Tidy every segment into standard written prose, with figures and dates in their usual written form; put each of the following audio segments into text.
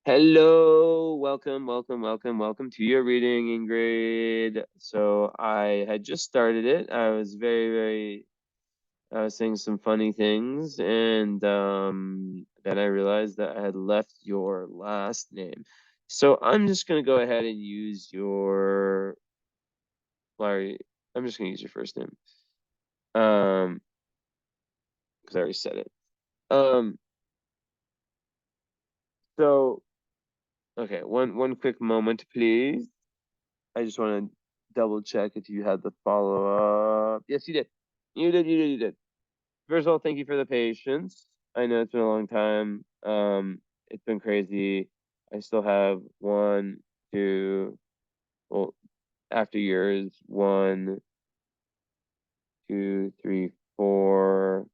Hello, welcome to your reading, Ingrid. So I had just started it. I was I was saying some funny things, and then I realized that I had left your last name. So I'm just gonna go ahead and use your Larry. I'm just gonna use your first name. Um, because I already said it. Um, so okay, one quick moment, please. I just want to double check if you had the follow up. Yes, you did. You did. First of all, thank you for the patience. I know it's been a long time. It's been crazy. I still have one, two, well, after yours, one, two, three, four,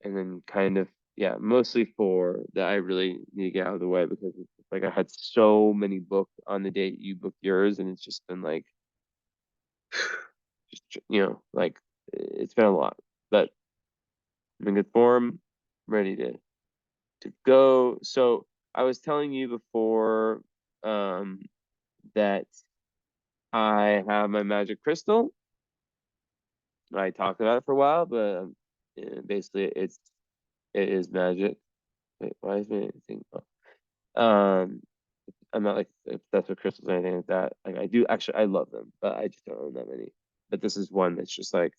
and then kind of, yeah, mostly four that I really need to get out of the way because it's like I had so many booked on the date you booked yours, and it's just been like, just like it's been a lot, but I'm in good form, ready to go. So I was telling you before that I have my magic crystal. I talked about it for a while, but basically it is magic. Wait, why is my thing? Oh. I'm not like obsessed with crystals or anything like that. Like I do actually, I love them, but I just don't own that many. But this is one that's just like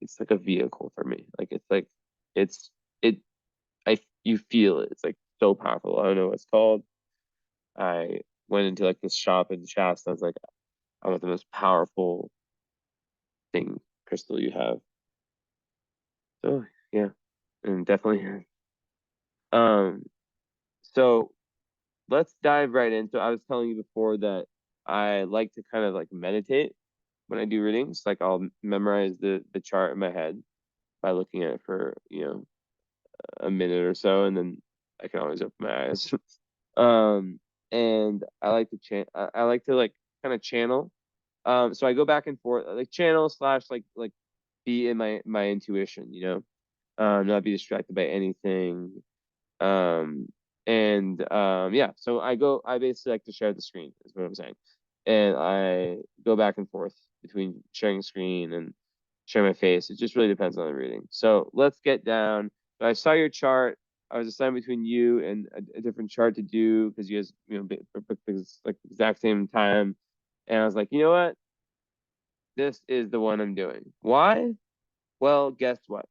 it's like a vehicle for me. Like it's like it's it you feel it. It's like so powerful. I don't know what it's called. I went into like this shop in Shasta. I was like, I want the most powerful thing crystal you have. So yeah, and definitely. Um, so let's dive right in. So I was telling you before that I like to kind of like meditate when I do readings. Like I'll memorize the chart in my head by looking at it for, a minute or so, and then I can always open my eyes. And I like to I like to like kind of channel. So I go back and forth, like channel slash like be in my intuition, not be distracted by anything. Um, and yeah, so I basically like to share the screen, is what I'm saying, and I go back and forth between sharing screen and sharing my face. It just really depends on the reading. So let's get down. I saw your chart. I was deciding between you and a different chart to do because you guys, like exact same time. And I was like, you know what? This is the one I'm doing. Why? Well, guess what?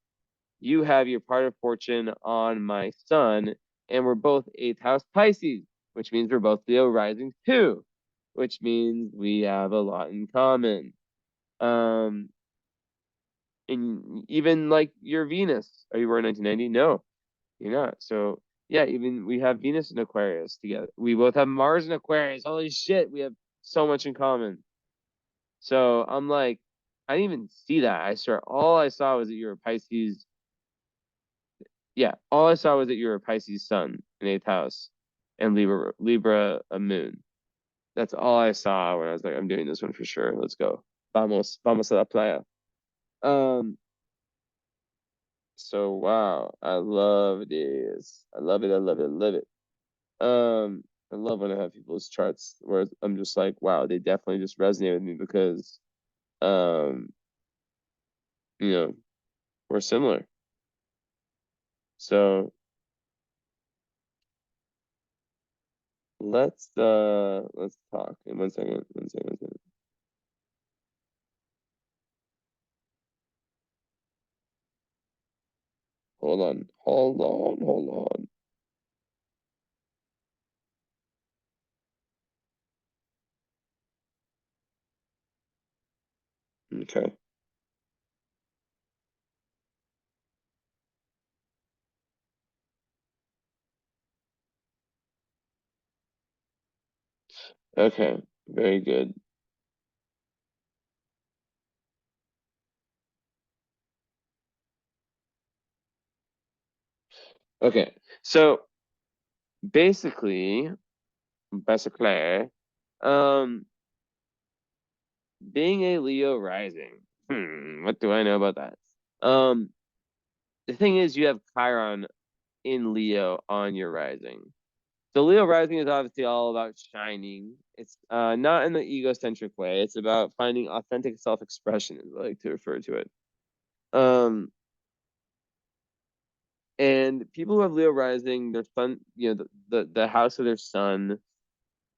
You have your part of fortune on my sun, and we're both eighth house Pisces, which means we're both Leo rising too, which means we have a lot in common. Um, and even like your Venus. Are you born 1990? No, you're not. So yeah, even we have Venus and Aquarius together. We both have Mars and Aquarius. Holy shit, we have so much in common. So I'm like, I didn't even see that. I swear, all I saw was that you were a Pisces. Yeah, all I saw was that you were a Pisces sun in eighth house, and Libra a moon. That's all I saw when I was like, I'm doing this one for sure. Let's go. Vamos a la playa. Um, So wow, I love this. I love it. I love it. I love it. I love when I have people's charts where I'm just like, wow, they definitely just resonate with me because um, you know, we're similar. So let's talk. In 1 second, 1 second, 1 second. Hold on. Hold on. Hold on. Okay. Okay. Very good. Okay. So basically, um, being a Leo rising. What do I know about that? Um, the thing is, you have Chiron in Leo on your rising. So Leo rising is obviously all about shining. It's not in the egocentric way. It's about finding authentic self-expression, as I like to refer to it. And people who have Leo rising, their sun, the house of their sun,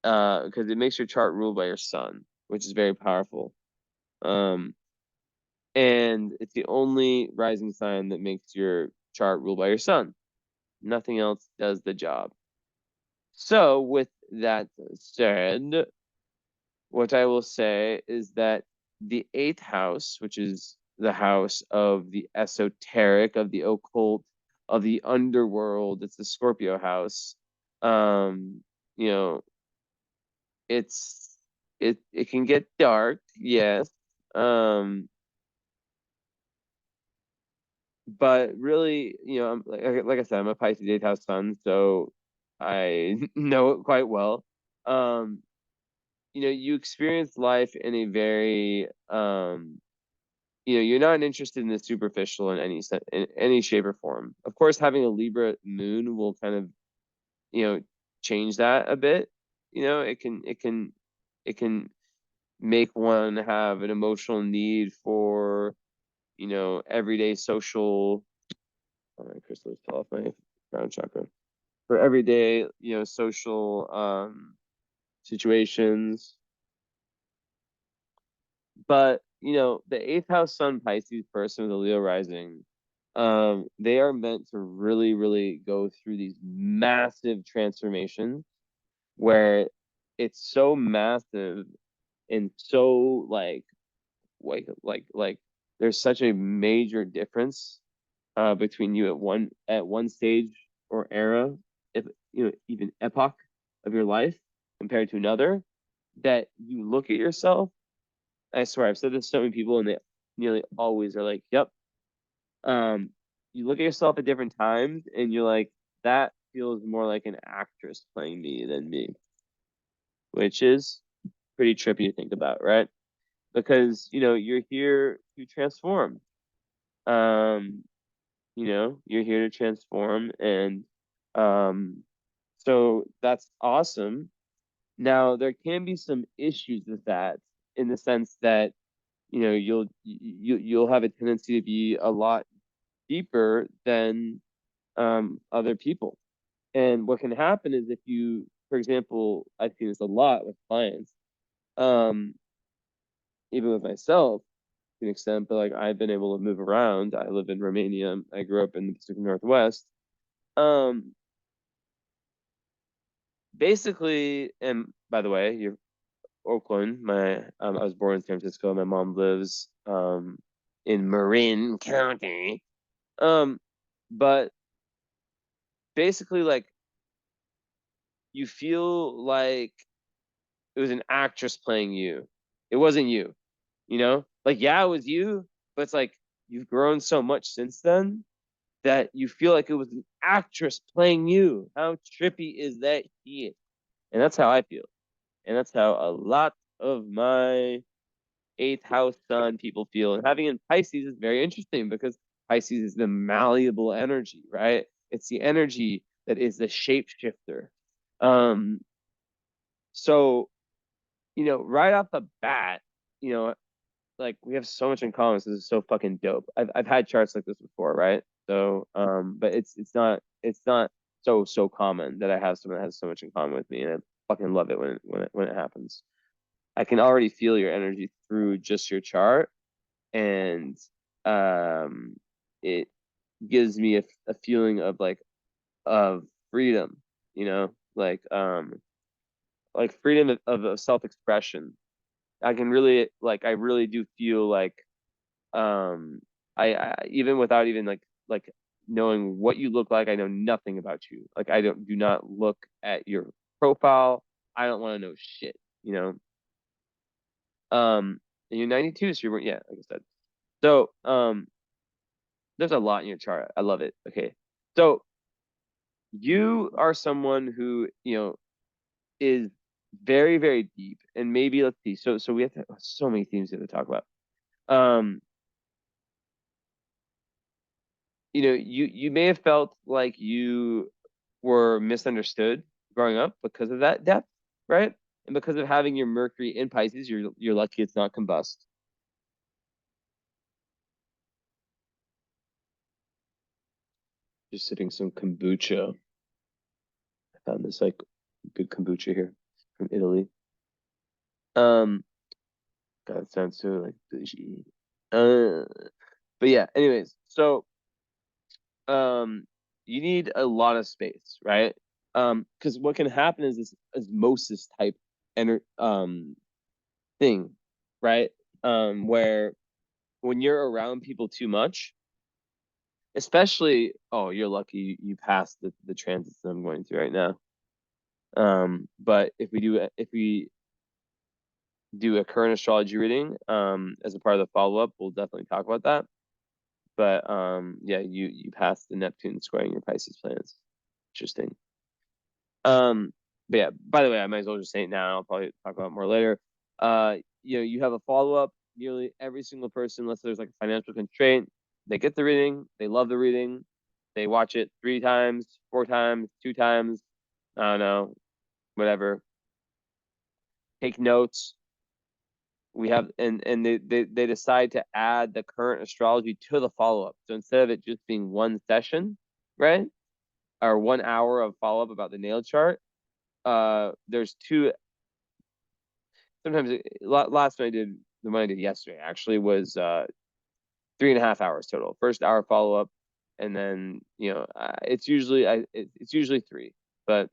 because it makes your chart ruled by your sun, which is very powerful. And it's the only rising sign that makes your chart ruled by your sun. Nothing else does the job. So with that said, what I will say is that the 8th house, which is the house of the esoteric, of the occult, of the underworld, it's the Scorpio house. You know, it can get dark, yes. But really, like I said, I'm a Pisces 8th house sun, so I know it quite well. You experience life in a very you're not interested in the superficial in any shape or form. Of course, having a Libra moon will kind of, change that a bit. It can make one have an emotional need for, everyday social. Oh, my crystal just fell off my crown chakra. For everyday, social situations. But the 8th house sun Pisces person with the Leo rising, they are meant to really, really go through these massive transformations where it's so massive and so like there's such a major difference between you at one stage or era, if even epoch of your life compared to another, that you look at yourself. I swear, I've said this to so many people, and they nearly always are like, "Yep." You look at yourself at different times, and you're like, "That feels more like an actress playing me than me," which is pretty trippy to think about, right? Because you're here to transform. Um, you're here to transform, and so that's awesome. Now there can be some issues with that, in the sense that you'll have a tendency to be a lot deeper than other people. And what can happen is, if you, for example, I see this a lot with clients, um, even with myself to an extent, but like I've been able to move around. I live in Romania. I grew up in the Pacific Northwest. Um, Basically, and by the way, you're Oakland. I was born in San Francisco. My mom lives in Marin County. Um, but basically, like, you feel like it was an actress playing you. It wasn't you, Like, yeah, it was you, but it's like you've grown so much since then that you feel like it was an actress playing you. How trippy is that shit? And that's how I feel. And that's how a lot of my 8th house sun people feel. And having in Pisces is very interesting, because Pisces is the malleable energy, right? It's the energy that is the shapeshifter. So, right off the bat, you know, like, we have so much in common. So this is so fucking dope. I've had charts like this before, right? So, but it's not so common that I have someone that has so much in common with me, and I fucking love it when it happens. I can already feel your energy through just your chart, and it gives me a feeling of freedom, like freedom of self-expression. I really do feel like I even without even like knowing what you look like, I know nothing about you. Like, I do not look at your profile. I don't want to know shit, you know. And you're 92, so you're, yeah, like I said. So there's a lot in your chart. I love it. Okay. So you are someone who, is very, very deep, and maybe, let's see. So we have so many themes to talk about. You may have felt like you were misunderstood growing up because of that depth, right? And because of having your Mercury in Pisces, you're lucky it's not combust. Just sipping some kombucha. I found this like good kombucha here from Italy. God, it sounds so like bougie. But yeah, anyways, so you need a lot of space, right? Because what can happen is this osmosis type thing, right? Where when you're around people too much, especially, oh, you're lucky you passed the transits that I'm going through right now. But if we do a current astrology reading, as a part of the follow-up, we'll definitely talk about that. But yeah, you passed the Neptune squaring your Pisces planets. Interesting. But yeah, by the way, I might as well just say it now. I'll probably talk about it more later. You have a follow-up. Nearly every single person, unless there's like a financial constraint, they get the reading, they love the reading, they watch it 3 times, 4 times, 2 times, I don't know, whatever. Take notes. We have and they decide to add the current astrology to the follow-up. So instead of it just being one session, right? Or 1 hour of follow-up about the natal chart, there's 2. Sometimes last one I did, the one I did yesterday actually was 3.5 hours total. First hour follow-up, and then it's usually it's usually 3, but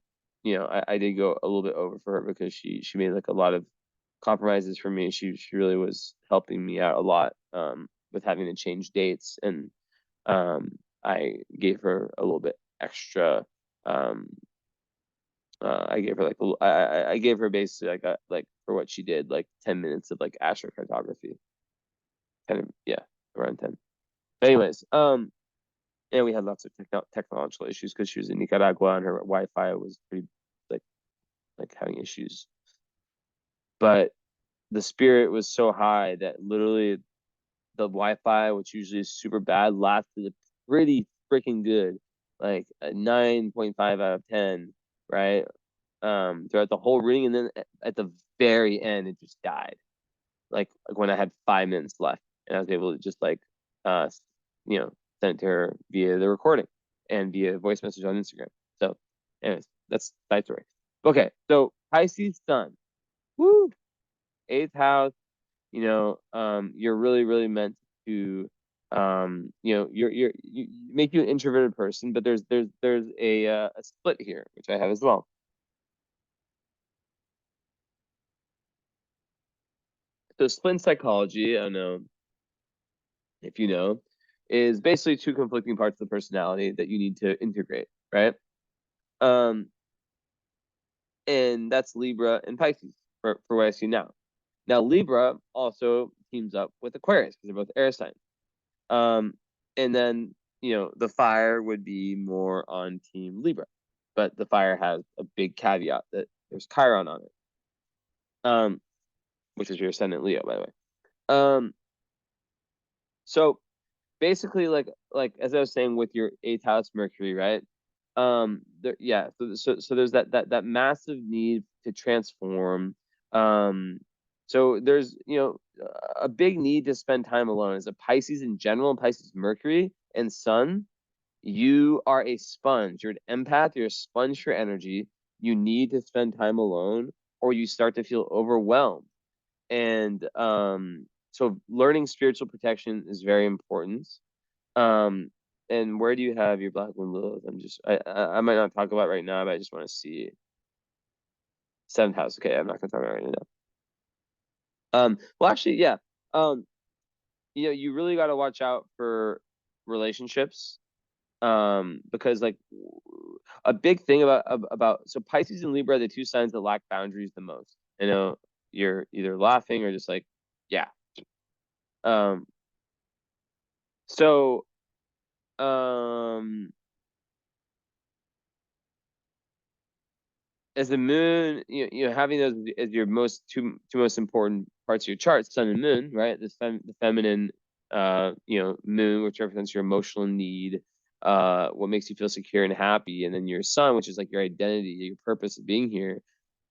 I did go a little bit over for her because she made like a lot of compromises for me. She really was helping me out a lot with having to change dates, and I gave her a little bit extra. I gave her like I gave her basically like for what she did, like 10 minutes of like astrocartography, kind of, yeah, around 10. But anyways, and we had lots of technological issues because she was in Nicaragua and her Wi-Fi was pretty like having issues. But the spirit was so high that literally the Wi-Fi, which usually is super bad, lasted pretty freaking good, like a 9.5 out of 10, right? Throughout the whole reading, and then at the very end, it just died. Like when I had 5 minutes left, and I was able to just like, send it to her via the recording and via voice message on Instagram. So, anyways, that's side story. Okay, so Pisces Sun, woo, 8th house. You're really meant to, you make you an introverted person, but there's a split here, which I have as well. So split in psychology, I don't know if you know, is basically 2 conflicting parts of the personality that you need to integrate, right? Um, and that's Libra and Pisces for what I see now. Now Libra also teams up with Aquarius because they're both air signs. And then the fire would be more on team Libra, but the fire has a big caveat that there's Chiron on it, which is your ascendant Leo, by the way. So basically, like as I was saying with your 8th house Mercury, right? Yeah. So there's that massive need to transform. So there's a big need to spend time alone. As a Pisces in general, Pisces Mercury and Sun, you are a sponge. You're an empath. You're a sponge for energy. You need to spend time alone, or you start to feel overwhelmed. And so learning spiritual protection is very important. And where do you have your Black Moon Lilith? I might not talk about it right now, but I just want to see 7th house. Okay, I'm not gonna talk about it right now. Well, actually, yeah. You really got to watch out for relationships. Because like a big thing about so Pisces and Libra are the 2 signs that lack boundaries the most. You're either laughing or just like, yeah. So as the moon, having those as your two most important parts of your chart, Sun and Moon, right? The feminine, moon, which represents your emotional need, what makes you feel secure and happy, and then your sun, which is like your identity, your purpose of being here,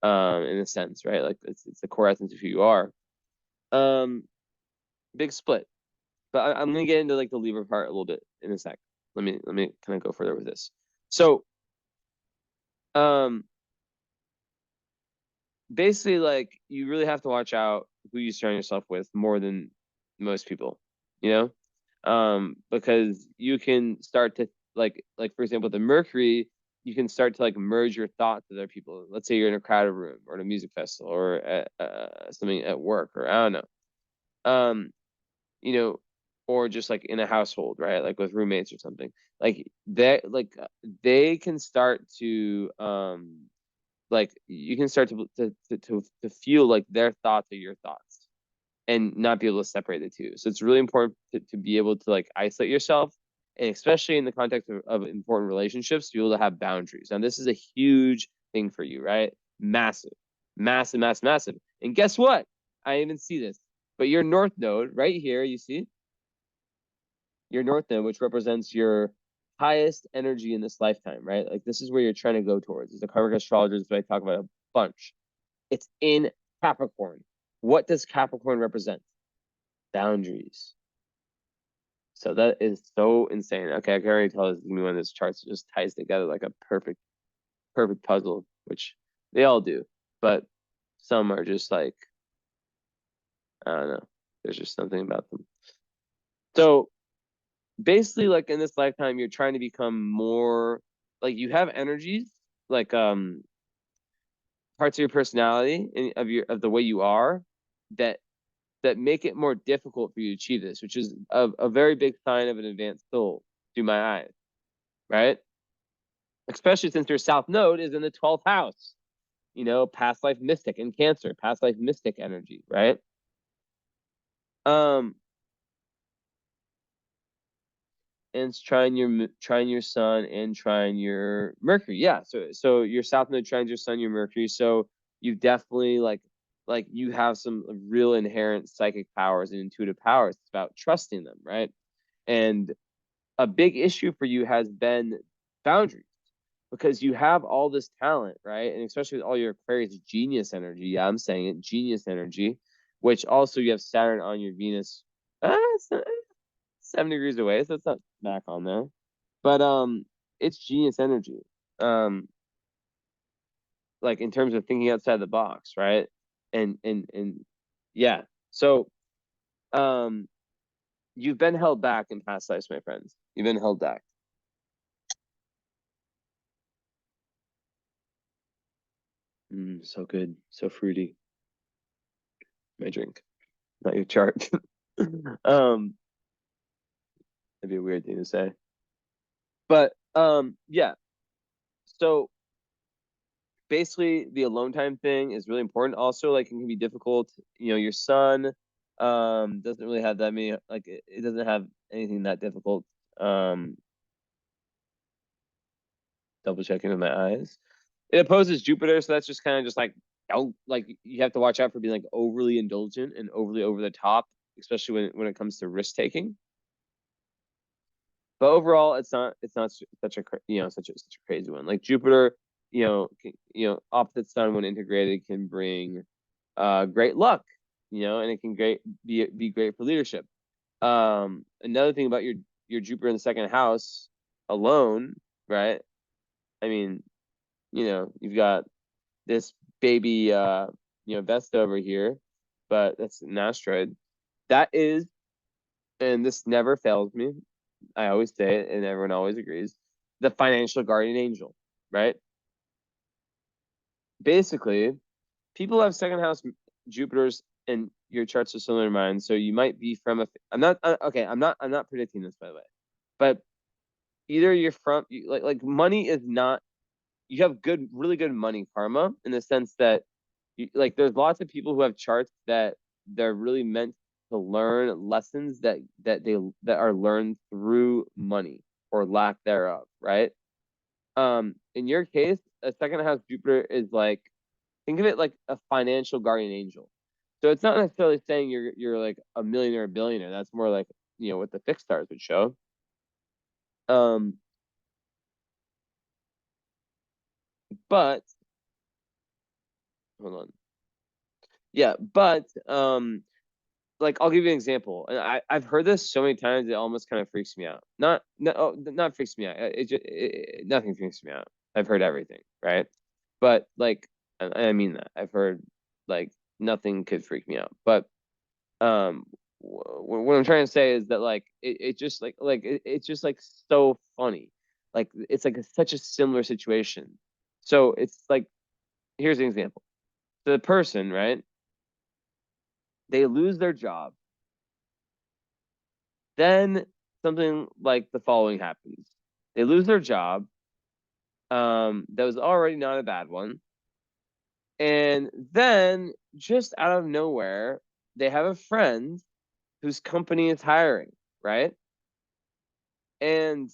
in a sense, right? Like it's the core essence of who you are. Big split. But I'm gonna get into like the Libra part a little bit in a sec. Let me kind of go further with this. So, basically, like you really have to watch out who you surround yourself with more than most people, you know, because you can start to like for example, the Mercury, you can start to like merge your thoughts with other people. Let's say you're in a crowded room or at a music festival or at something at work, or I don't know. You know, or just like in a household, right? Like with roommates or something. Like they can start to like you can start to feel like their thoughts are your thoughts and not be able to separate the two. So it's really important to be able to like isolate yourself, and especially in the context of important relationships, to be able to have boundaries. Now this is a huge thing for you, right? Massive, massive, massive, massive. And guess what? I didn't even see this, but your north node right here, you see your north node, which represents your highest energy in this lifetime, right? Like this is where you're trying to go towards. As a karmic astrologist, I talk about a bunch. It's in Capricorn. What does Capricorn represent? Boundaries. So that is so insane. Okay, I can already tell this is gonna be one of those charts that just ties together like a perfect puzzle, which they all do, but some are just like, I don't know. There's just something about them. So basically, like in this lifetime, you're trying to become more like you have energies, like parts of your personality and of the way you are that make it more difficult for you to achieve this, which is a very big sign of an advanced soul through my eyes, right? Especially since your south node is in the 12th house, you know, past life mystic and Cancer, past life mystic energy, right? And it's trying your sun and trying your Mercury. Yeah, so your south node trines your sun, your Mercury. So you definitely like you have some real inherent psychic powers and intuitive powers. It's about trusting them, right? And a big issue for you has been boundaries, because you have all this talent, right? And especially with all your Aquarius genius energy. Yeah, I'm saying it, genius energy, which also you have Saturn on your Venus. It's 7 degrees away, so it's not back on there. But it's genius energy. Like in terms of thinking outside the box, right? And yeah. So you've been held back in past lives, my friends. You've been held back. So good, so fruity. My drink, not your chart. That'd be a weird thing to say. But yeah. So basically the alone time thing is really important. Also, like it can be difficult. You know, your sun doesn't really have that many, like it doesn't have anything that difficult. Double checking with my eyes. It opposes Jupiter, so that's just kind of just like, don't, like you have to watch out for being like overly indulgent and overly over the top, especially when it comes to risk taking. But overall, it's not such a such a crazy one. Like Jupiter, opposite sun when integrated can bring great luck, and it can be great for leadership. Another thing about your Jupiter in the second house alone, right? I mean, you've got this baby Vesta over here, but that's an asteroid. That is, and this never fails me, I always say it and everyone always agrees, the financial guardian angel, right? Basically, people have second house Jupiters and your charts are similar to mine, so you might be from I'm not predicting this, by the way, but either you're from like money is not, you have really good money karma, in the sense that like there's lots of people who have charts that they're really meant to learn lessons that are learned through money or lack thereof, right? In your case, a second house Jupiter is like, think of it like a financial guardian angel. So it's not necessarily saying you're like a millionaire or billionaire. That's more like what the fixed stars would show. But hold on. Yeah, but like I'll give you an example, and I've heard this so many times it almost kind of freaks me out. Not freaks me out. Nothing freaks me out. I've heard everything, right? But like, I mean that I've heard like nothing could freak me out. But what I'm trying to say is that like it just it's just like so funny. Like it's like such a similar situation. So it's like, here's an example. The person, right? They lose their job. Then something like the following happens. They lose their job. That was already not a bad one. And then just out of nowhere, they have a friend whose company is hiring, right? And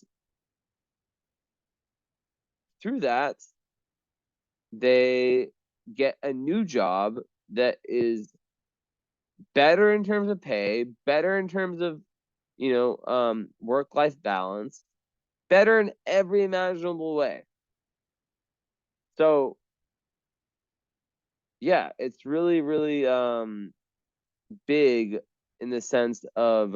through that, they get a new job that is better in terms of pay, better in terms of, work-life balance, better in every imaginable way. So yeah, it's really, really big in the sense of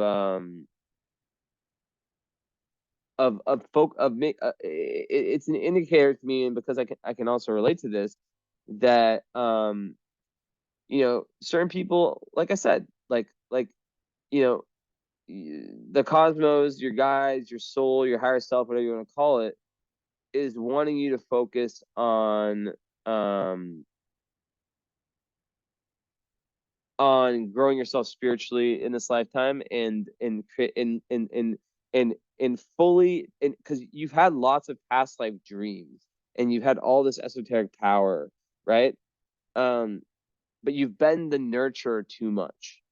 folk of me. It's an indicator to me, and because I can also relate to this, that certain people, like I said, you know the cosmos, your guides, your soul, your higher self, whatever you want to call it, is wanting you to focus on growing yourself spiritually in this lifetime, and fully, because you've had lots of past life dreams and you've had all this esoteric power, right? But you've been the nurturer too much.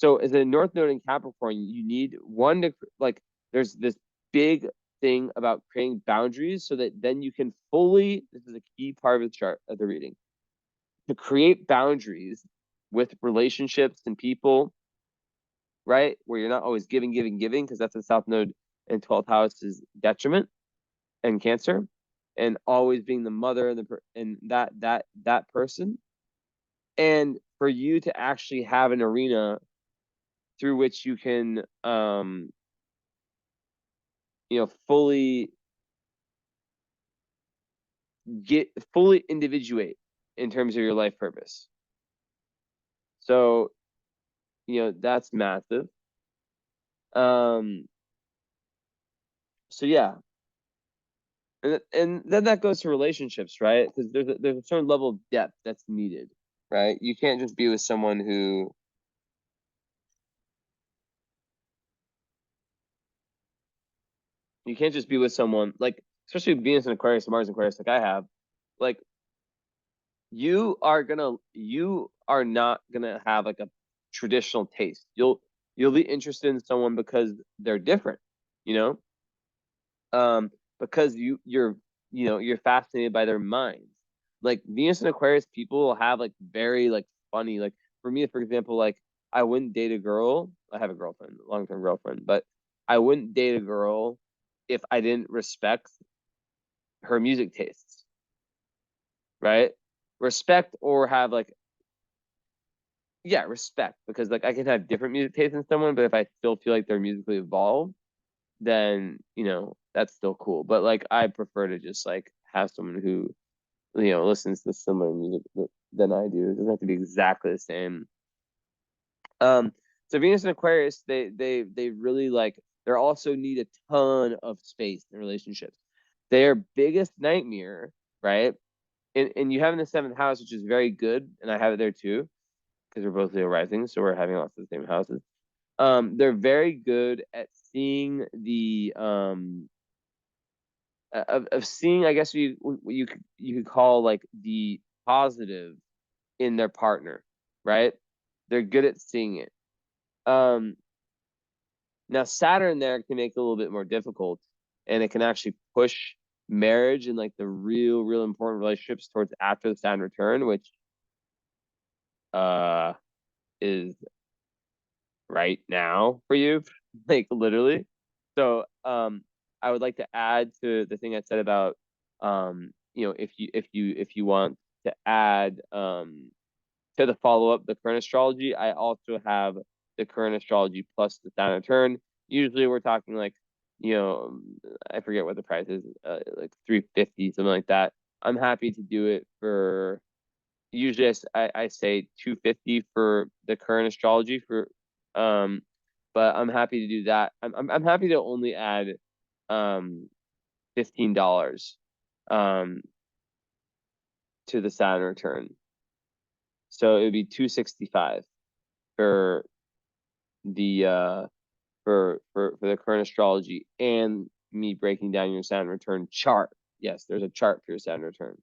So as a North Node in Capricorn, you need one to like. There's this big thing about creating boundaries so that then you can fully. This is a key part of the chart of the reading, to create boundaries with relationships and people, right? Where you're not always giving, because that's a South Node in 12th house is detriment and Cancer, and always being the mother and that person, and for you to actually have an arena through which you can fully individuate in terms of your life purpose. So that's massive. So yeah, and then that goes to relationships, right? Because there's a certain level of depth that's needed, right? You can't just be with someone who like, especially Venus and Aquarius, Mars and Aquarius, like I have, like you are not gonna have like a traditional taste. You'll be interested in someone because they're different, you know, because you're fascinated by their minds. Like Venus and Aquarius people will have like very like funny, like for me, for example, like I wouldn't date a girl. I have a girlfriend, long-term girlfriend, but I wouldn't date a girl if I didn't respect her music tastes, right? Respect or have like, yeah, respect, because like I can have different music tastes in someone, but if I still feel like they're musically evolved, then that's still cool. But like I prefer to just like have someone who listens to similar music than I do. It doesn't have to be exactly the same. So Venus and Aquarius, they really like, they also need a ton of space in relationships. Their biggest nightmare, right? And you have in the seventh house, which is very good, and I have it there too, because we're both Leo rising, so we're having lots of the same houses. They're very good at seeing the of seeing, I guess you could call like the positive in their partner, right? They're good at seeing it. Now Saturn there can make it a little bit more difficult, and it can actually push marriage and like the real important relationships towards after the Saturn return, which is right now for you, like literally. So I would like to add to the thing I said about if you want to add to the follow-up, the current astrology, I also have the current astrology plus the Saturn return. Usually we're talking like, I forget what the price is, like $350, something like that. I'm happy to do it for, usually I say $250 for the current astrology but I'm happy to do that. I'm happy to only add $15 to the Saturn return. So it would be $265 for the for the current astrology and me breaking down your Saturn return chart. Yes, there's a chart for your Saturn return.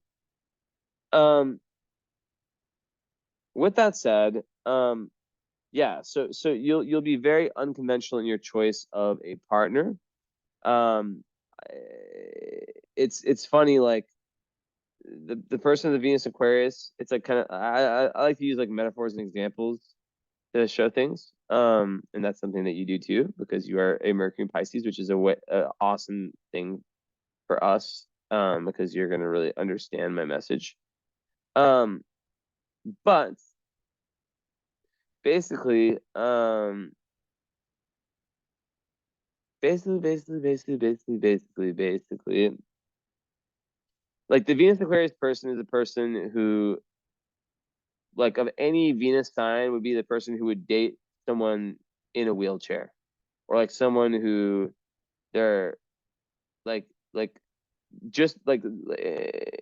With that said, yeah, so you'll be very unconventional in your choice of a partner. It's funny, like the person of the Venus Aquarius, it's like kind of, I like to use like metaphors and examples to show things. And that's something that you do too, because you are a Mercury Pisces, which is a awesome thing for us, because you're gonna really understand my message. But basically, like the Venus Aquarius person is a person who, like, of any Venus sign, would be the person who would date someone in a wheelchair, or like someone who they're like just like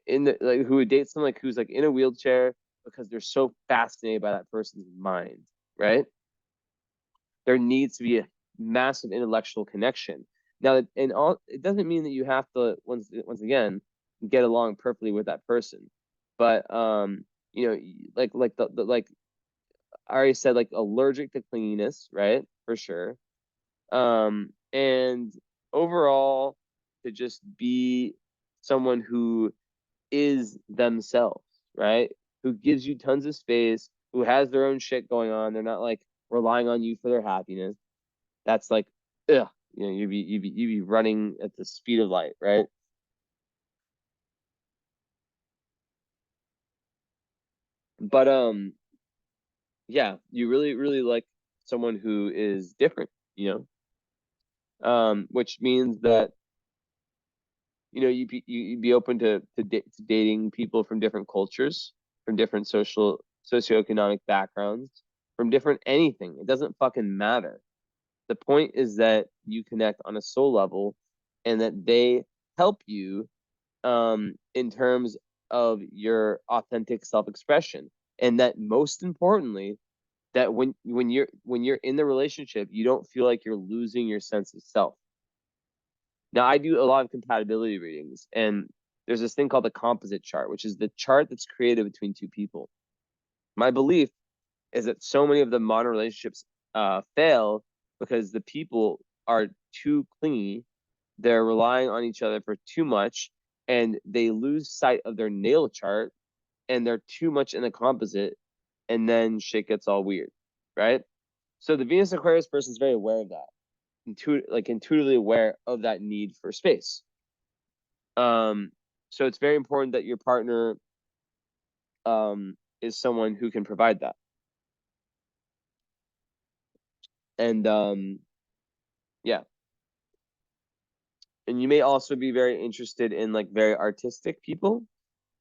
in the like who would date someone like who's like in a wheelchair because they're so fascinated by that person's mind, right? There needs to be a massive intellectual connection. Now, and all it doesn't mean that you have to once again get along perfectly with that person, but like the like I already said, like allergic to cleanliness, right? For sure. And overall, to just be someone who is themselves, right? Who gives you tons of space, who has their own shit going on. They're not like relying on you for their happiness. That's like, ugh, you'd be running at the speed of light, right? But yeah, you really like someone who is different, which means that you'd be open to dating people from different cultures, from different socioeconomic backgrounds, from different anything. It doesn't fucking matter. The point is that you connect on a soul level, and that they help you in terms of your authentic self-expression, and that most importantly, that when you're in the relationship, you don't feel like you're losing your sense of self. Now, I do a lot of compatibility readings, and there's this thing called the composite chart, which is the chart that's created between two people. My belief is that so many of the modern relationships fail because the people are too clingy, they're relying on each other for too much, and they lose sight of their natal chart, and they're too much in the composite, and then shit gets all weird, right? So the Venus Aquarius person is very aware of that, intuitively aware of that need for space. So it's very important that your partner is someone who can provide that. And yeah. And you may also be very interested in like very artistic people,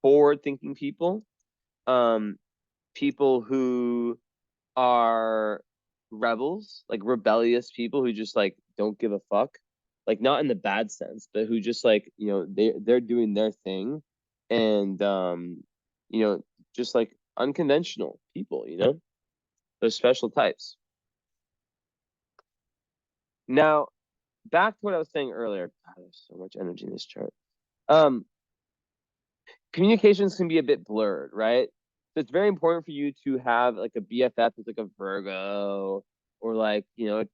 forward-thinking people, people who are rebels, like rebellious people who just like don't give a fuck, like not in the bad sense, but who just like they're doing their thing, and just like unconventional people, those special types. Now, back to what I was saying earlier. God, there's so much energy in this chart. Communications can be a bit blurred, right? So it's very important for you to have like a BFF that's like a Virgo, or like a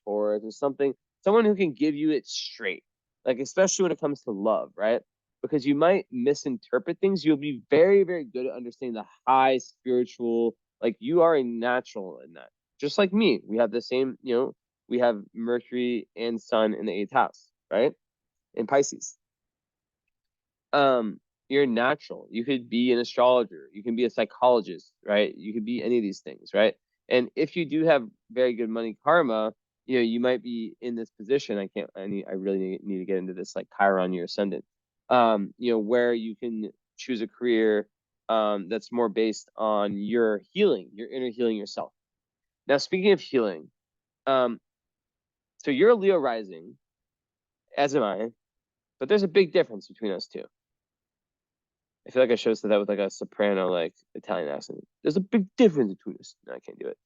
Taurus or something, someone who can give you it straight, like especially when it comes to love, right? Because you might misinterpret things. You'll be very, very good at understanding the high spiritual, like you are a natural in that. Just like me, we have the same, we have Mercury and Sun in the 8th house, right? In Pisces. you're natural. You could be an astrologer. You can be a psychologist, right? You could be any of these things, right? And if you do have very good money karma, you might be in this position. I really need to get into this, like Chiron, your ascendant, where you can choose a career that's more based on your healing, your inner healing yourself. Now, speaking of healing, so you're a Leo rising, as am I, but there's a big difference between us two. I feel like I should have said that with like a soprano, like Italian accent. There's a big difference between us. No, I can't do it.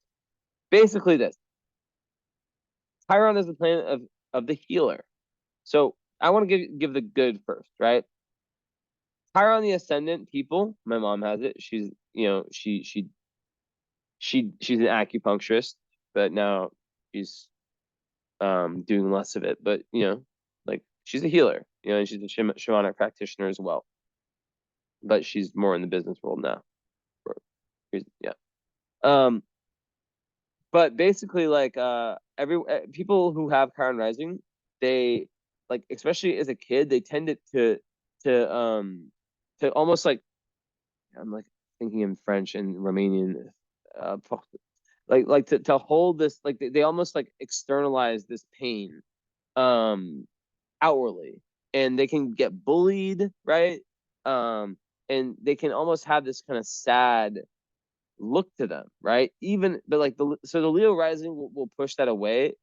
Basically, this Chiron is the planet of the healer. So I want to give the good first, right? Chiron the ascendant people. My mom has it. She's she's an acupuncturist, but now she's doing less of it. But like she's a healer. And she's a shamanic practitioner as well. But she's more in the business world now. Yeah. But basically, like people who have Chiron rising, they like, especially as a kid, they tend to almost like, I'm like thinking in French and Romanian, uh, like to hold this, like they almost like externalize this pain outwardly, and they can get bullied, right? And they can almost have this kind of sad look to them, right? But like the Leo rising will push that away.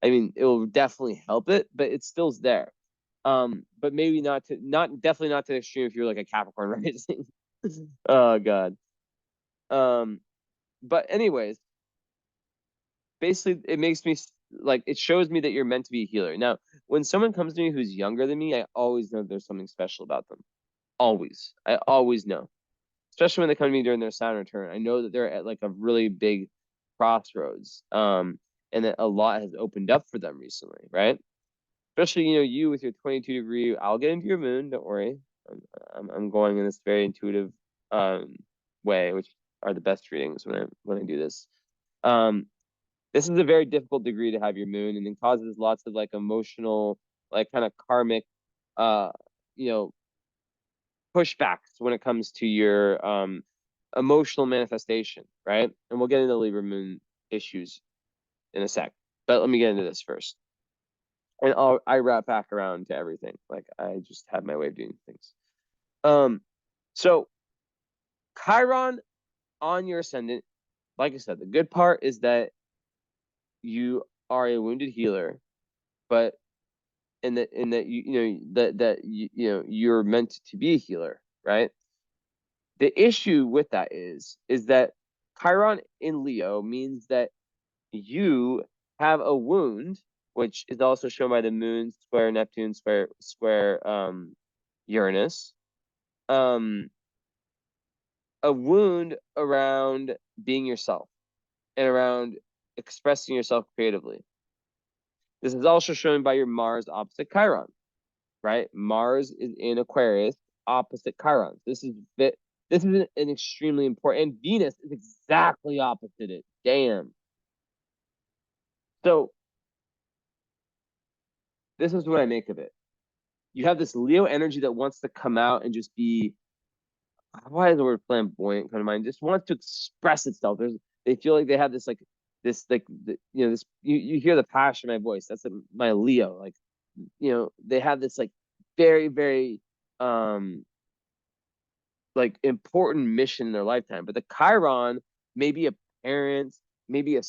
I mean, it will definitely help it, but it still's there. But maybe definitely not to the extreme if you're like a Capricorn rising. Oh God. But anyways, basically it makes me like, it shows me that you're meant to be a healer. Now, when someone comes to me who's younger than me, I always know there's something special about them. I always know. Especially when they come to me during their Saturn return. I know that they're at like a really big crossroads, and that a lot has opened up for them recently, right? Especially, you with your 22-degree. I'll get into your moon. Don't worry. I'm going in this very intuitive way, which are the best readings when I do this. This is a very difficult degree to have your moon, and it causes lots of like emotional, like kind of karmic, uh, you know, pushbacks when it comes to your emotional manifestation, right? And we'll get into Libra moon issues in a sec. But let me get into this first. And I wrap back around to everything. Like, I just have my way of doing things. So Chiron on your ascendant, like I said, the good part is that you are a wounded healer, but in that you're meant to be a healer, right? The issue with that is that Chiron in Leo means that you have a wound, which is also shown by the moon square Neptune square Uranus. A wound around being yourself and around expressing yourself creatively. This is also shown by your Mars opposite Chiron, right? Mars is in Aquarius opposite Chiron. This is an extremely important, and Venus is exactly opposite it. Damn. So this is what I make of it. You have this Leo energy that wants to come out and just be, why is the word flamboyant come to mind? Just wants to express itself. They feel like they have this this you hear the passion in my voice. That's my Leo. Like, they have this like very, very like important mission in their lifetime. But the Chiron may be a parent, maybe a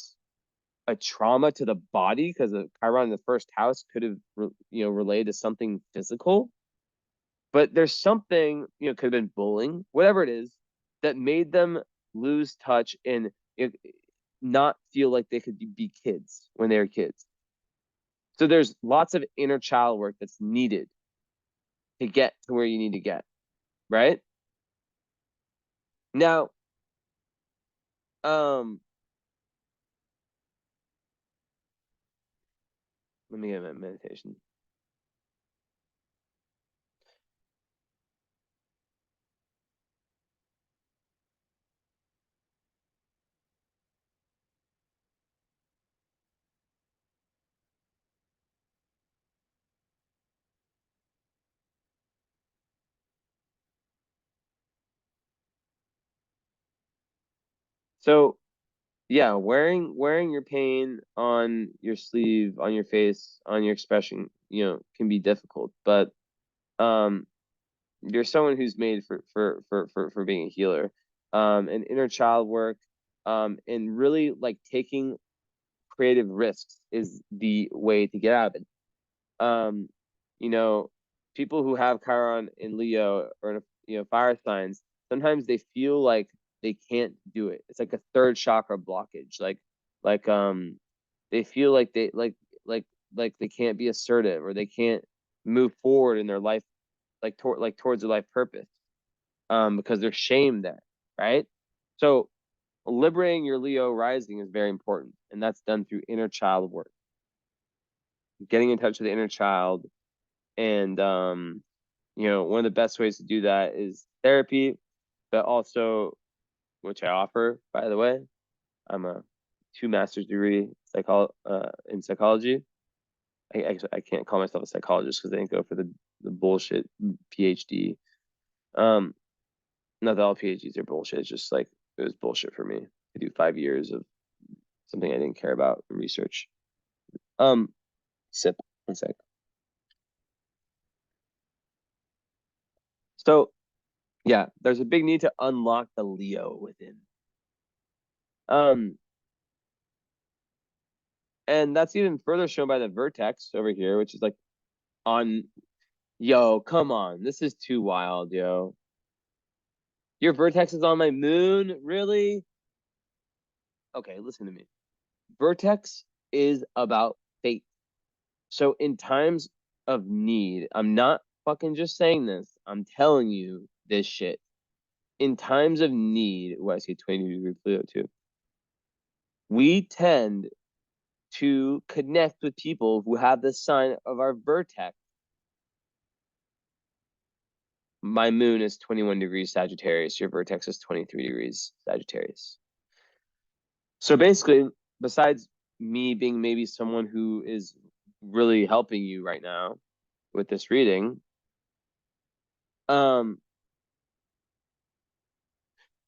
trauma to the body, because the Chiron in the first house could have related to something physical. But there's something, could have been bullying, whatever it is, that made them lose touch and not feel like they could be kids when they were kids. So there's lots of inner child work that's needed to get to where you need to get, right? Now, let me get my meditation. So yeah, wearing your pain on your sleeve, on your face, on your expression, can be difficult. But you're someone who's made for being a healer. And inner child work, and really like taking creative risks is the way to get out of it. Um, you know, people who have Chiron in Leo or fire signs, sometimes they feel like they can't do it. It's like a third chakra blockage. Like they feel like like they can't be assertive, or they can't move forward in their life, towards their life purpose, because there's shame there, right? So liberating your Leo rising is very important, and that's done through inner child work, getting in touch with the inner child. And one of the best ways to do that is therapy, but also, which I offer, by the way, I'm a 2 master's degree in psychology. I can't call myself a psychologist because I didn't go for the bullshit PhD. Not that all PhDs are bullshit. It's just like, it was bullshit for me to do 5 years of something I didn't care about in research. Sip, 1 sec. So yeah, there's a big need to unlock the Leo within. And that's even further shown by the vertex over here, which is like on, yo, come on, this is too wild, yo. Your vertex is on my moon, really? Okay, listen to me. Vertex is about fate. So in times of need, I'm not fucking just saying this, I'm telling you this shit. In times of need, I see 22-degree Pluto too, we tend to connect with people who have the sign of our vertex. My moon is 21 degrees Sagittarius. Your vertex is 23 degrees Sagittarius. So basically, besides me being maybe someone who is really helping you right now with this reading,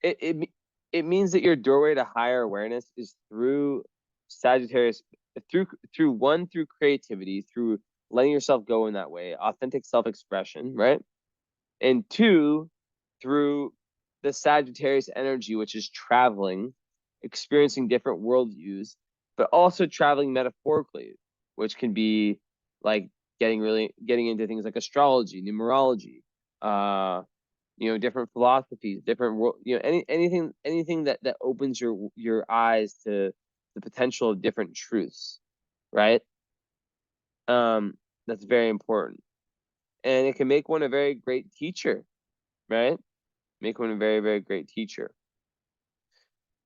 it means that your doorway to higher awareness is through Sagittarius, through creativity, through letting yourself go in that way, authentic self-expression, right? And 2, through the Sagittarius energy, which is traveling, experiencing different worldviews, but also traveling metaphorically, which can be like getting into things like astrology, numerology, different philosophies, different world, anything that opens your eyes to the potential of different truths, right? That's very important, and it can make one a very great teacher, right? Make one a very, very great teacher.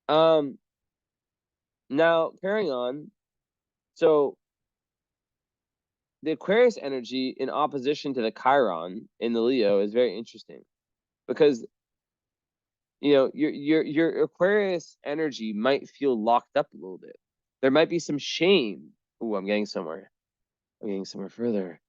Now carrying on, so the Aquarius energy in opposition to the Chiron in the Leo is very interesting, because your Aquarius energy might feel locked up a little bit. There might be some shame. Ooh, I'm getting somewhere further.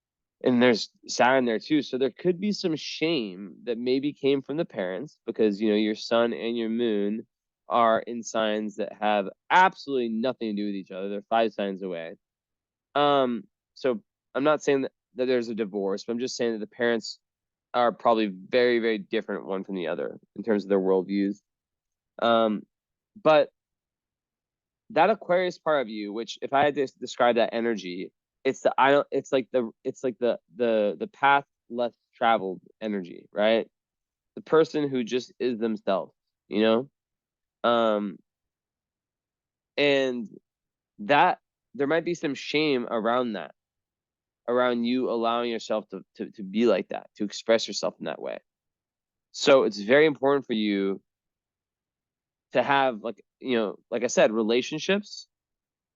And there's Saturn there too. So there could be some shame that maybe came from the parents, because your sun and your moon are in signs that have absolutely nothing to do with each other. They're 5 signs away. So I'm not saying that there's a divorce, but I'm just saying that the parents are probably very, very different one from the other in terms of their worldviews. But that Aquarius part of you, which if I had to describe that energy, it's like the path less traveled energy, right? The person who just is themselves, and that there might be some shame around that, around you allowing yourself to be like that, to express yourself in that way. So it's very important for you to have, like I said, relationships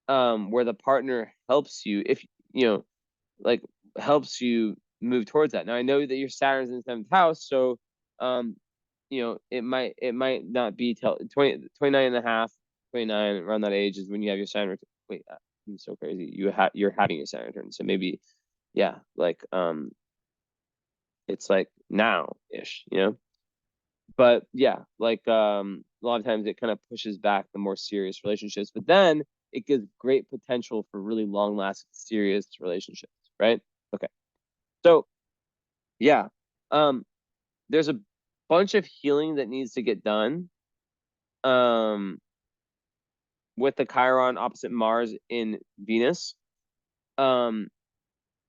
where the partner helps you, if like helps you move towards that. Now I know that your Saturn's in the 7th house, so it might not be till 29 and a half, 29, around that age is when you have your Saturn. Wait, I'm so crazy. You're having your Saturn return, so maybe, yeah, like it's like now-ish, But yeah, like a lot of times it kind of pushes back the more serious relationships, but then it gives great potential for really long lasting serious relationships, right? Okay. So yeah. There's a bunch of healing that needs to get done. With the Chiron opposite Mars in Venus.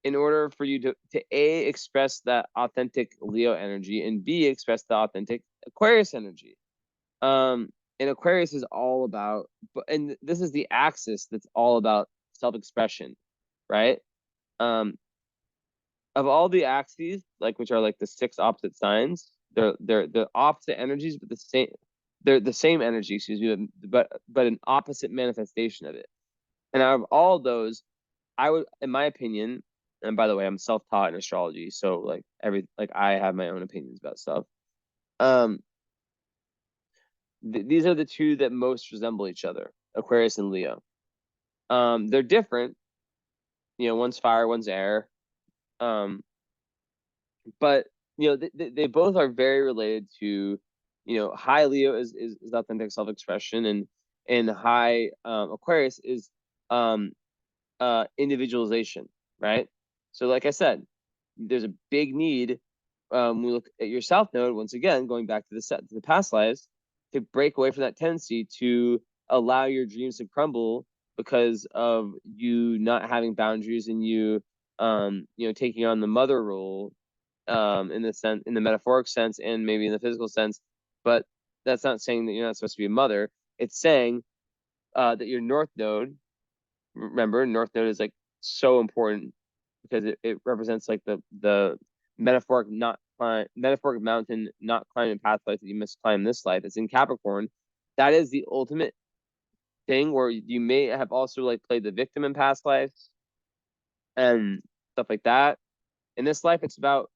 In order for you to A, express that authentic Leo energy, and B, express the authentic Aquarius energy. And Aquarius is all about, and this is the axis that's all about self-expression, right? Of all the axes, like which are like the 6 opposite signs, they're the opposite energies, but the same. They're the same energy, excuse me, but an opposite manifestation of it. And out of all those, I would, in my opinion, and by the way, I'm self-taught in astrology, so like I have my own opinions about stuff. Um, these are the two that most resemble each other, Aquarius and Leo. They're different. One's fire, one's air. But they both are very related to, high Leo is authentic self-expression, and high Aquarius is individualization, right? So like I said, there's a big need when we look at your South Node, once again, going back to the past lives, to break away from that tendency to allow your dreams to crumble because of you not having boundaries, and you taking on the mother role, in the metaphoric sense, and maybe in the physical sense. But that's not saying that you're not supposed to be a mother. It's saying that your North Node, remember, North Node is like so important because it represents like the metaphoric metaphoric mountain not climbing pathways that you must climb this life. It's in Capricorn. That is the ultimate thing where you may have also like played the victim in past lives and stuff like that. In this life, it's about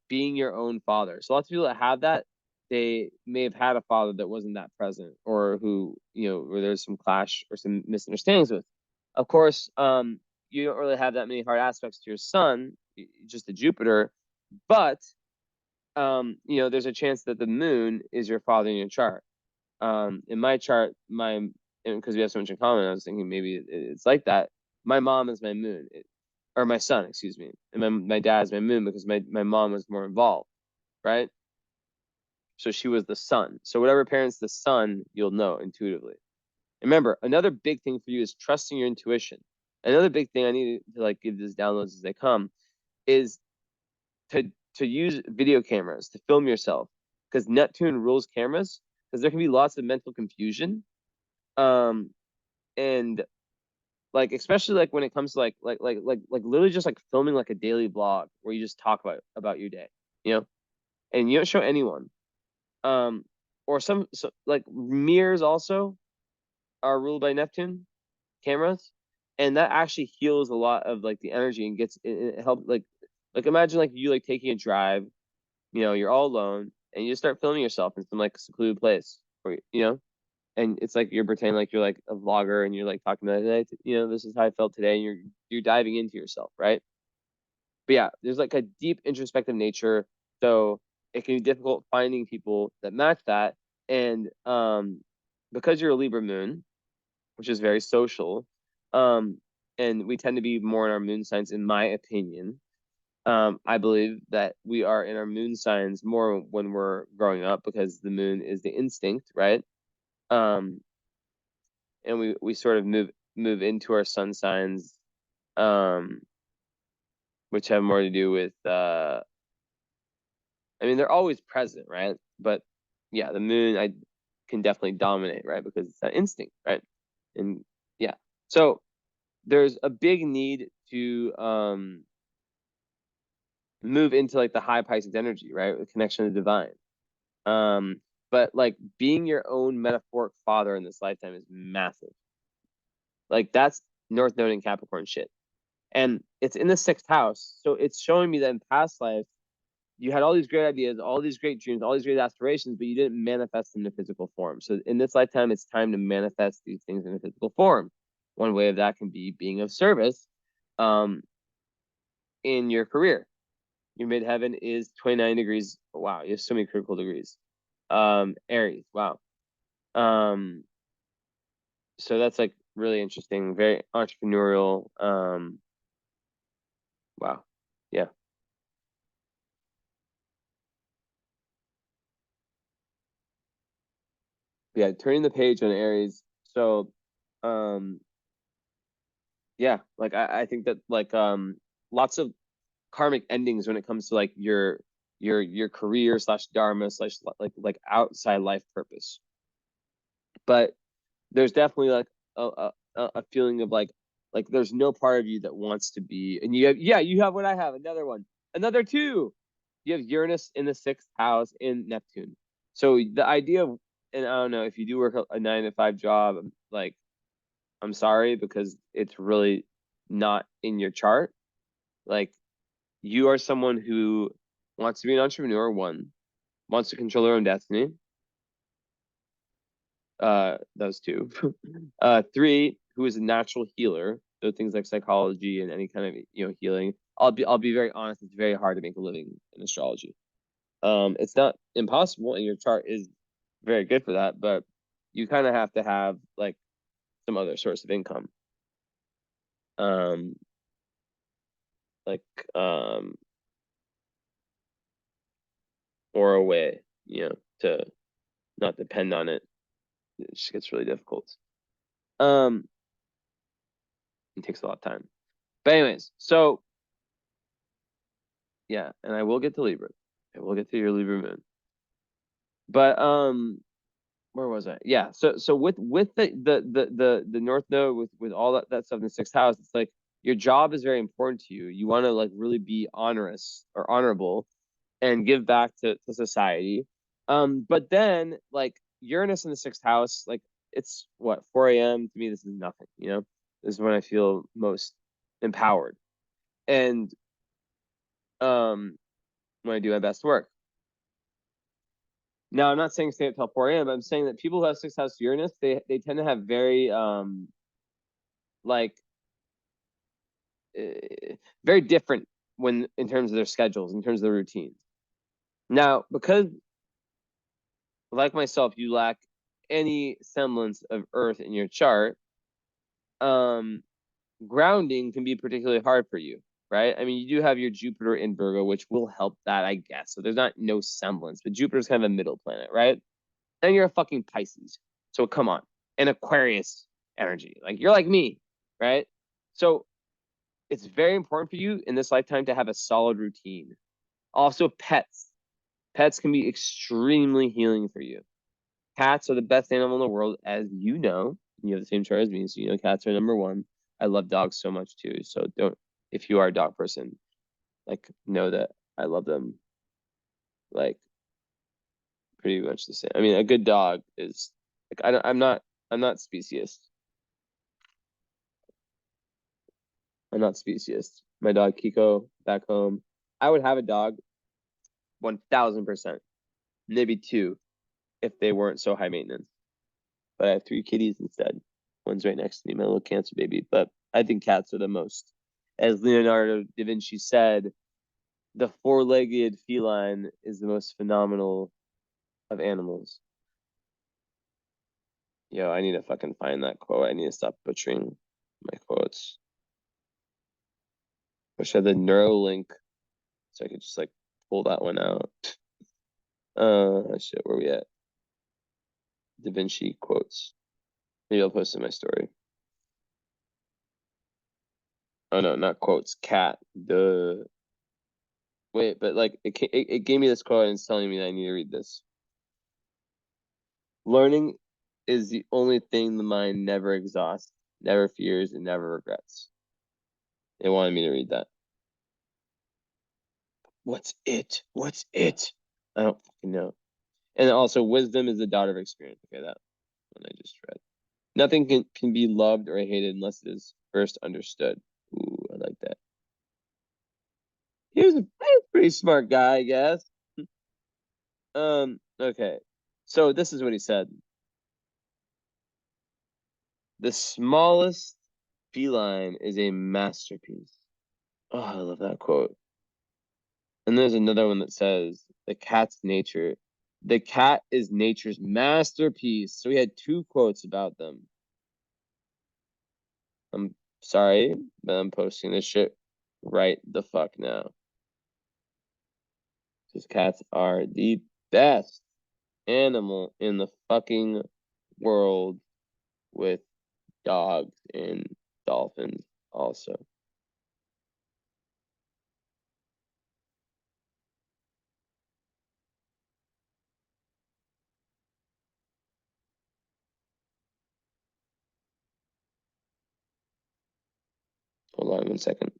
being your own father. So lots of people that have that, they may have had a father that wasn't that present, or who, where there's some clash or some misunderstandings with. Of course, you don't really have that many hard aspects to your sun, just the Jupiter, but there's a chance that the moon is your father in your chart. In my chart, because we have so much in common, I was thinking maybe it's like that. My mom is my moon, or my sun, excuse me, and my dad is my moon because my mom was more involved, right? So she was the sun. So whatever parents the sun, you'll know intuitively. And remember, another big thing for you is trusting your intuition. Another big thing I need to like give these downloads as they come is to use video cameras to film yourself, because Neptune rules cameras, because there can be lots of mental confusion. And like especially like when it comes to like literally just like filming like a daily blog where you just talk about your day, and you don't show anyone. Or like mirrors also are ruled by Neptune, cameras, and that actually heals a lot of like the energy, and it helps like imagine like you like taking a drive, you're all alone, and you just start filming yourself in some like secluded place, or and it's like you're pretending like you're like a vlogger, and you're like talking about it, this is how I felt today, and you're diving into yourself, right? But yeah, there's like a deep introspective nature, so it can be difficult finding people that match that. And because you're a Libra moon, which is very social, and we tend to be more in our moon signs, in my opinion. I believe that we are in our moon signs more when we're growing up, because the moon is the instinct, right? Um, and we sort of move into our sun signs, um, which have more to do with I mean, they're always present, right? But yeah, the moon I can definitely dominate, right? Because it's that instinct, right? And yeah, so there's a big need to move into like the high Pisces energy, right? With connection to the divine. But like being your own metaphoric father in this lifetime is massive. Like that's North Node and Capricorn shit. And it's in the 6th house. So it's showing me that in past lives, you had all these great ideas, all these great dreams, all these great aspirations, but you didn't manifest them in a physical form. So in this lifetime, it's time to manifest these things in a physical form. One way of that can be being of service in your career. Your midheaven is 29 degrees. Wow, you have so many critical degrees. Aries. Wow. So that's like really interesting, very entrepreneurial. Wow. Yeah. Yeah, turning the page on Aries. So, um, yeah, like I think that like lots of karmic endings when it comes to like your career slash dharma slash like outside life purpose. But there's definitely like a feeling of like there's no part of you that wants to be, and you have, yeah, you have what I have, another one, another two. You have Uranus in the sixth house in Neptune. So the idea of, and I don't know if you do work a 9 to 5 job, like I'm sorry because it's really not in your chart. Like you are someone who wants to be an entrepreneur, one, wants to control their own destiny. Those two. Three, who is a natural healer. So things like psychology and any kind of healing. I'll be very honest, it's very hard to make a living in astrology. It's not impossible, and your chart is very good for that, but you kind of have to have like some other source of income. Um, like or a way, to not depend on it. It just gets really difficult. Um, it takes a lot of time. But anyways, so yeah, and I will get to Libra. I will get to your Libra moon. But where was I? Yeah, so with the North Node with all that stuff in the sixth house, it's like your job is very important to you. You want to like really be honorous or honorable and give back to society. But then like Uranus in the sixth house, like it's what, 4 a.m. to me, this is nothing, This is when I feel most empowered. And when I do my best work. Now, I'm not saying stay up till 4 a.m. I'm saying that people who have sixth house Uranus, they tend to have very like very different when in terms of their schedules, in terms of their routines. Now, because like myself, you lack any semblance of Earth in your chart, grounding can be particularly hard for you, right? I mean, you do have your Jupiter in Virgo, which will help that, I guess. So there's not no semblance, but Jupiter's kind of a middle planet, right? Then you're a fucking Pisces. So come on, an Aquarius energy. Like you're like me, right? So it's very important for you in this lifetime to have a solid routine. Also, pets. Pets can be extremely healing for you. Cats are the best animal in the world, as you know. You have the same chart as me, so you know cats are number one. I love dogs so much too. So don't, if you are a dog person, like know that I love them like pretty much the same. I mean, a good dog is like I'm not speciesist. I'm not speciesist. My dog Kiko back home. I would have a dog 1000%. Maybe two if they weren't so high maintenance. But I have 3 kitties instead. One's right next to me, my little cancer baby. But I think cats are the most. As Leonardo da Vinci said, the 4-legged feline is the most phenomenal of animals. Yo, I need to fucking find that quote. I need to stop butchering my quotes. Wish I had the Neuralink so I could just like pull that one out. Shit, where we at? Da Vinci quotes. Maybe I'll post in my story. Oh no, not quotes. Cat. Duh. Wait, but like it gave me this quote and it's telling me that I need to read this. Learning is the only thing the mind never exhausts, never fears, and never regrets. They wanted me to read that. What's it? What's it? I don't fucking know. And also, wisdom is the daughter of experience. Okay, that one I just read. Nothing can be loved or hated unless it is first understood. Ooh, I like that. He was a pretty smart guy, I guess. Okay. So this is what he said. The smallest feline is a masterpiece. Oh, I love that quote. And there's another one that says, the cat's nature The cat is nature's masterpiece. So we had 2 quotes about them. I'm sorry, but I'm posting this shit right the fuck now. Because cats are the best animal in the fucking world, with dogs and dolphins also. Hold on 1 second.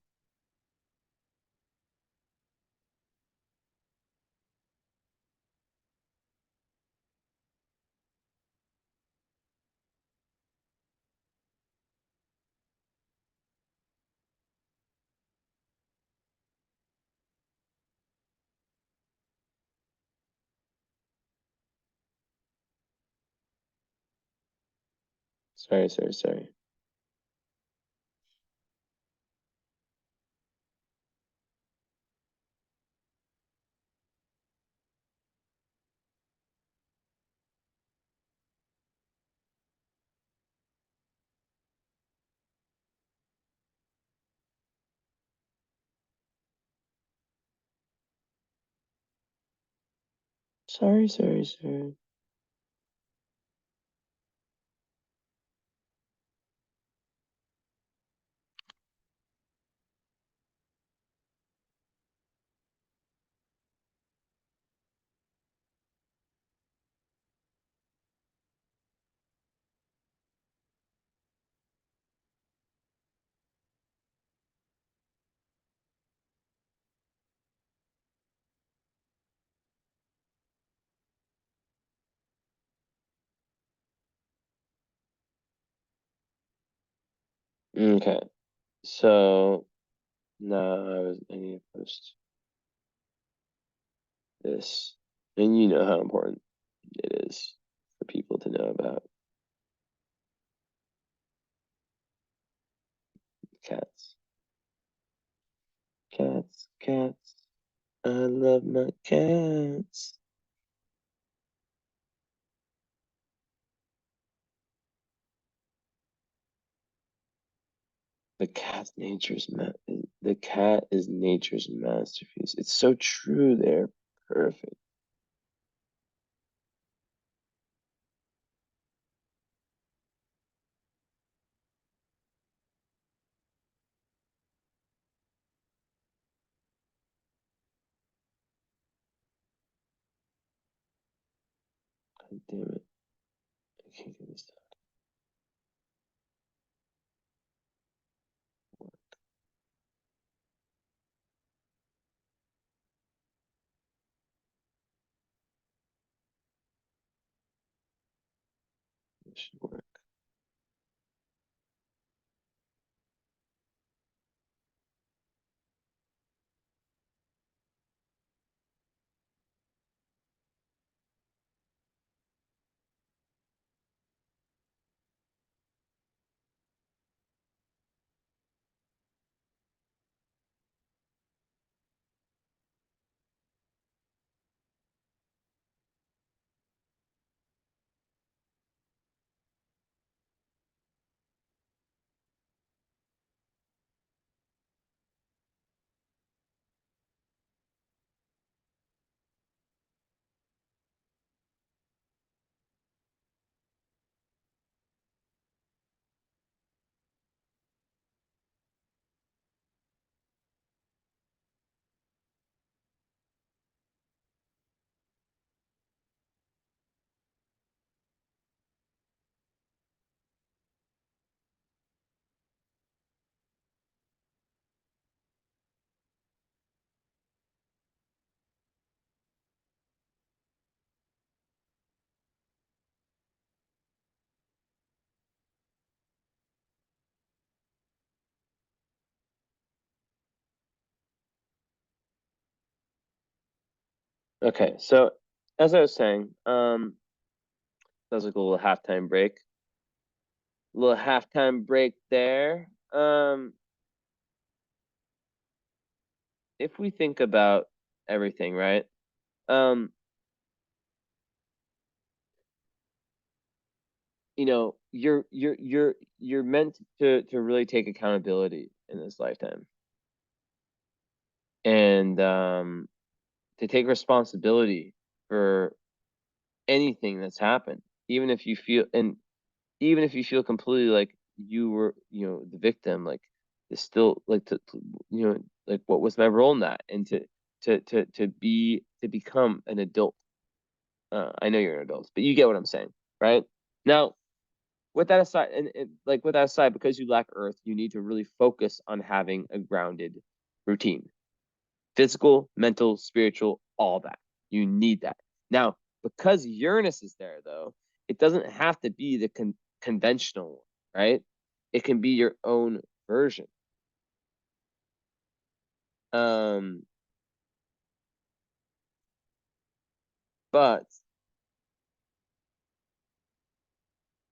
Sorry. Okay. So now I need to post this. And you know how important it is for people to know about cats. Cats. I love my cats. The cat is nature's masterpiece. It's so true. They're perfect. God damn it. I can't get this done. This should work. Okay, so as I was saying, that was like a little halftime break. Little halftime break there. If we think about everything, right? Um, you know, you're meant to really take accountability in this lifetime, and to take responsibility for anything that's happened, even if you feel, and even if you feel completely like you were, you know, the victim, like it's still like you know, like what was my role in that, and to become an adult. I know you're an adult, but you get what I'm saying, right? Now, with that aside, and like with that aside, because you lack Earth, you need to really focus on having a grounded routine, physical, mental, spiritual, all that. You need that. Now, because Uranus is there, though, it doesn't have to be the conventional one, right? It can be your own version. Um, but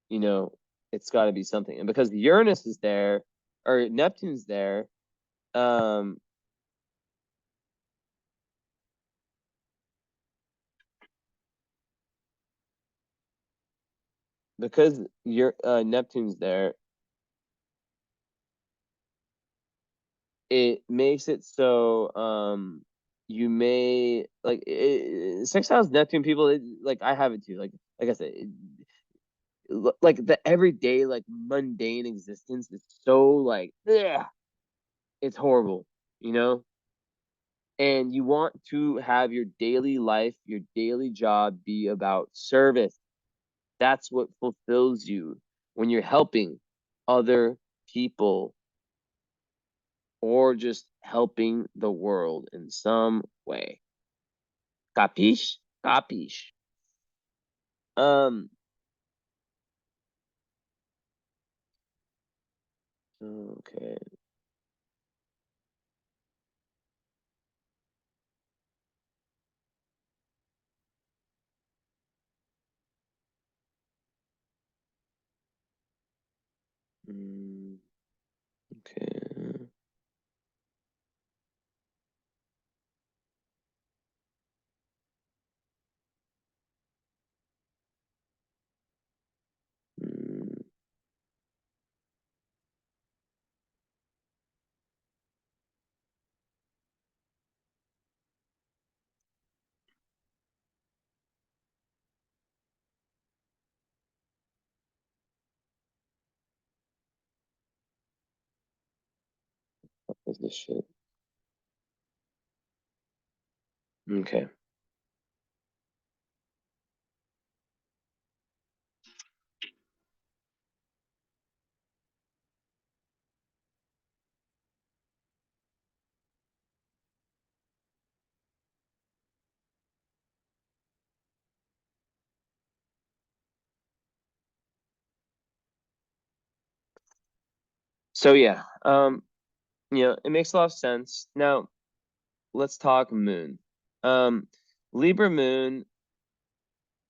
you know, it's got to be something, and because Uranus is there or Neptune's there, um, because your Neptune's there, it makes it so you may like sixth house Neptune people, like I have it too, like I said, like the everyday like mundane existence is so like, ugh, it's horrible, you know. And you want to have your daily life, your daily job be about service. That's what fulfills you when you're helping other people or just helping the world in some way. Capiche? Capiche. Um, okay. Mm, okay. Mm, what is this shit? Okay. So yeah, you know, it makes a lot of sense. Now, let's talk moon. Um, Libra moon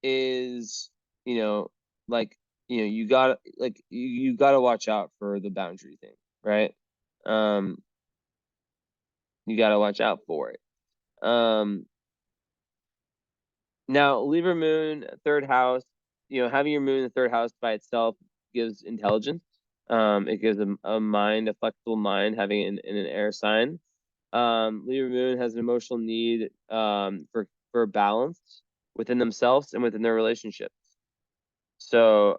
is, you know, like, you know, you got like you got to watch out for the boundary thing, right? Um, you got to watch out for it. Now Libra moon, third house, you know, having your moon in the third house by itself gives intelligence. It gives a mind, a flexible mind, having it in an air sign. Libra moon has an emotional need for balance within themselves and within their relationships. So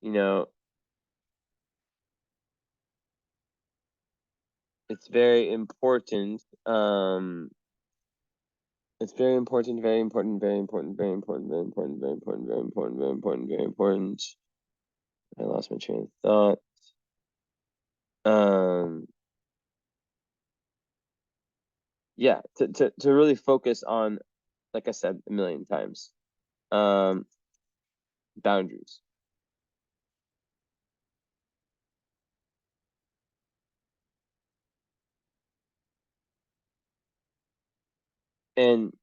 you know, it's very important. It's very important, very important, very important, very important, very important, very important, very important, very important, very important. I lost my train of thought. Um, yeah, to really focus on, like I said a million times, um, boundaries. And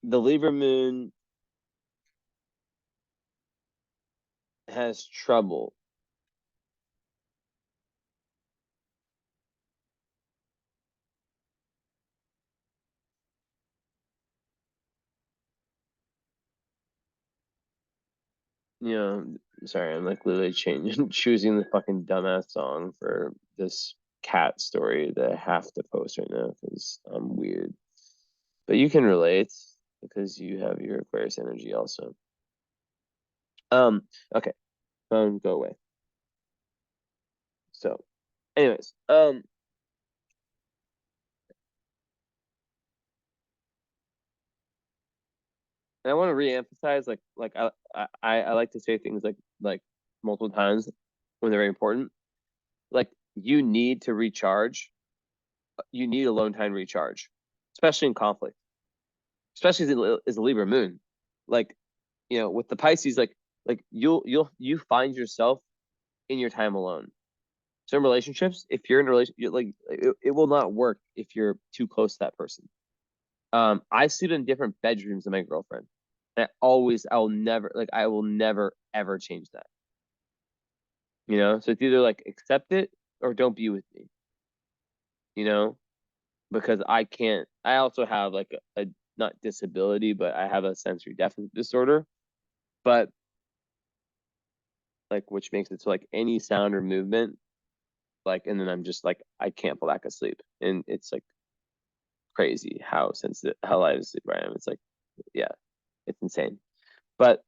the Libra moon has trouble. you know, sorry, I'm like literally choosing the fucking dumbass song for this cat story that I have to post right now because I'm weird. But you can relate because you have your Aquarius energy also. Okay, phone, go away. So, anyways, and I want to reemphasize, like I like to say things like multiple times when they're very important. Like you need to recharge. You need alone time recharge, especially in conflict, especially as a Libra moon. Like, you know, with the Pisces, like you find yourself in your time alone. Some relationships, if you're in a relationship, like it will not work if you're too close to that person. I sleep in different bedrooms than my girlfriend. I will never ever change that. You know, so it's either like accept it or don't be with me. You know, because I can't. I also have like a not disability, but I have a sensory deficit disorder. But like, which makes it so like any sound or movement, like, and then I'm just like I can't fall back asleep, and it's like crazy how sensitive, how light asleep I am. It's like, yeah, it's insane. But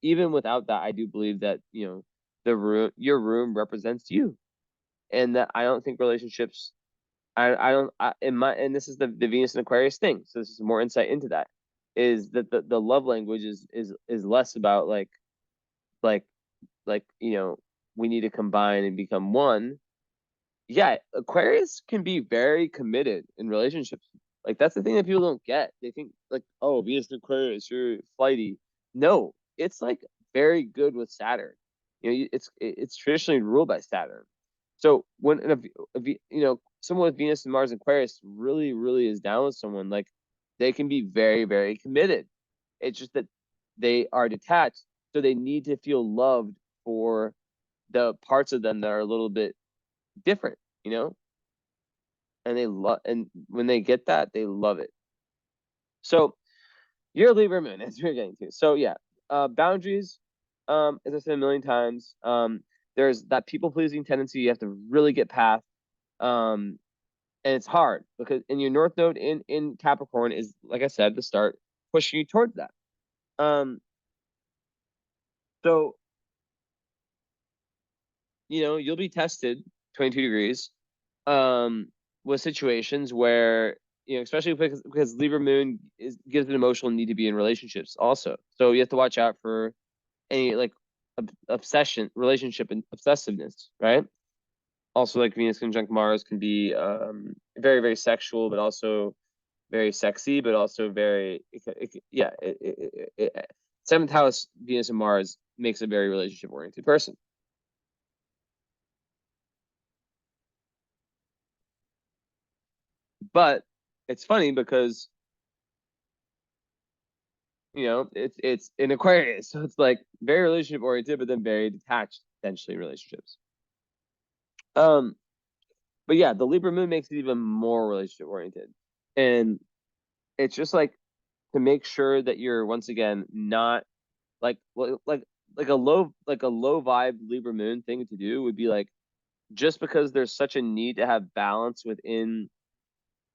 even without that, I do believe that, you know, your room represents you, and that I don't think relationships. I don't in my and this is the Venus and Aquarius thing. So this is more insight into that. Is that the love language is less about like you know, we need to combine and become one. Yeah, Aquarius can be very committed in relationships. Like that's the thing that people don't get. They think like, oh, Venus and Aquarius, you're flighty. No, it's like very good with Saturn. You know, it's traditionally ruled by Saturn. So when you know, someone with Venus and Mars and Aquarius really is down with someone, like they can be very committed. It's just that they are detached, so they need to feel loved for the parts of them that are a little bit different, you know? And they love, and when they get that, they love it. So you're a Libra moon, as we're getting to. So yeah, boundaries, as I said a million times, there's that people pleasing tendency you have to really get past. Um, and it's hard because in your North Node in Capricorn is, like I said, the start pushing you towards that. Um, so you know, you'll be tested 22 degrees um with situations where, you know, especially because Libra moon gives an emotional need to be in relationships also. So you have to watch out for any like obsession, relationship and obsessiveness, right? Also, like Venus conjunct Mars can be very sexual, but also very sexy, but also very yeah. Seventh house Venus and Mars makes a very relationship oriented person. But it's funny because, you know, it's in Aquarius, so it's like very relationship oriented, but then very detached potentially relationships. Um, but yeah, the Libra moon makes it even more relationship oriented, and it's just like to make sure that you're once again not like like a low vibe Libra moon thing to do would be like, just because there's such a need to have balance within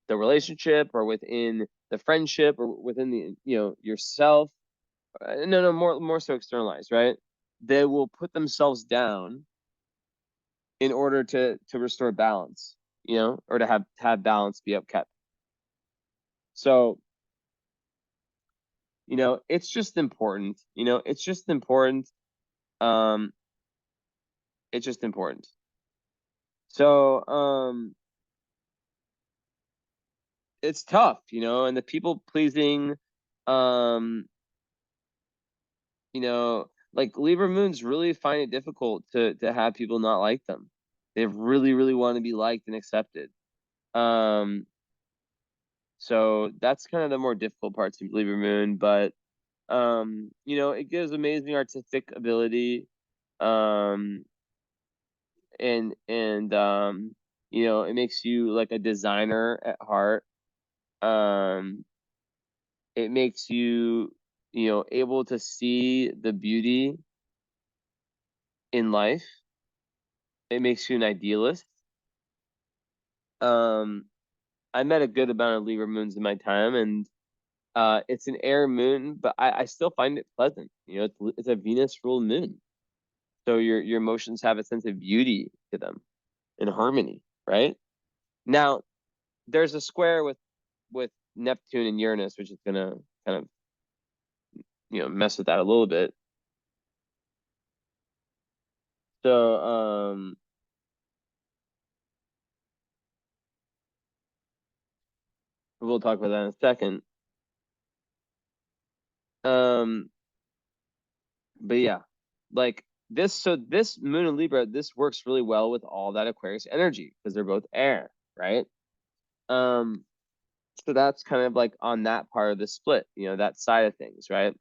the relationship or within the friendship or within the, you know, yourself. No, more so externalized, right? They will put themselves down in order to restore balance, you know, or to have balance be upkept. So, you know, it's just important. You know, it's just important. Um, it's just important. So, it's tough, you know, and the people pleasing, um, you know, like Libra moons really find it difficult to have people not like them. They really want to be liked and accepted. Um, so that's kind of the more difficult parts of Libra moon, but you know, it gives amazing artistic ability. Um, and you know, it makes you like a designer at heart. Um, it makes you, you know, able to see the beauty. in life. It makes you an idealist. I met a good amount of Libra moons in my time, and it's an air moon, but I still find it pleasant. You know, it's a Venus ruled moon, so your emotions have a sense of beauty to them and harmony, right? Now, there's a square with Neptune and Uranus, which is gonna kind of mess with that a little bit. So we'll talk about that in a second. But yeah, like this. So this moon in Libra, this works really well with all that Aquarius energy because they're both air, right? Um, so that's kind of like on that part of the split, that side of things, right?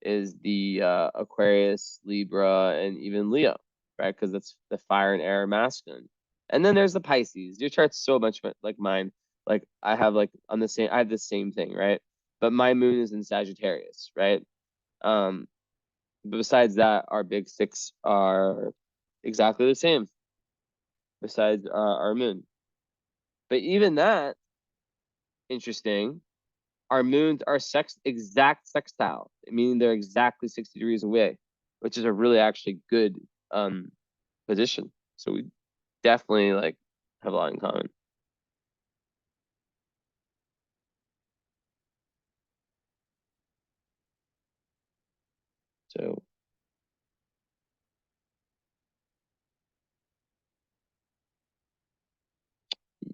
Is the Aquarius, Libra, and even Leo, right? Because that's the fire and air masculine. And then there's the Pisces. Your chart's so much like mine. Like I have I have the same thing, right? But my moon is in Sagittarius, right? Um, but besides that, our big six are exactly the same. Besides our moon, but even that, interesting. Our moons are exact sextile, meaning they're exactly 60 degrees away, which is a really actually good position. So we definitely like have a lot in common. So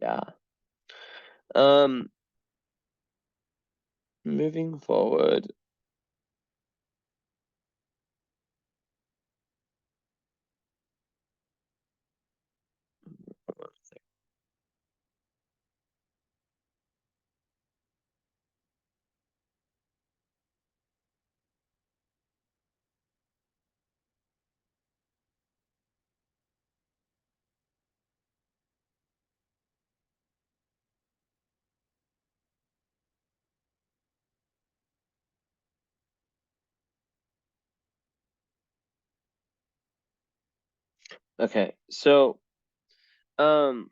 yeah. Um, moving forward. Okay, so um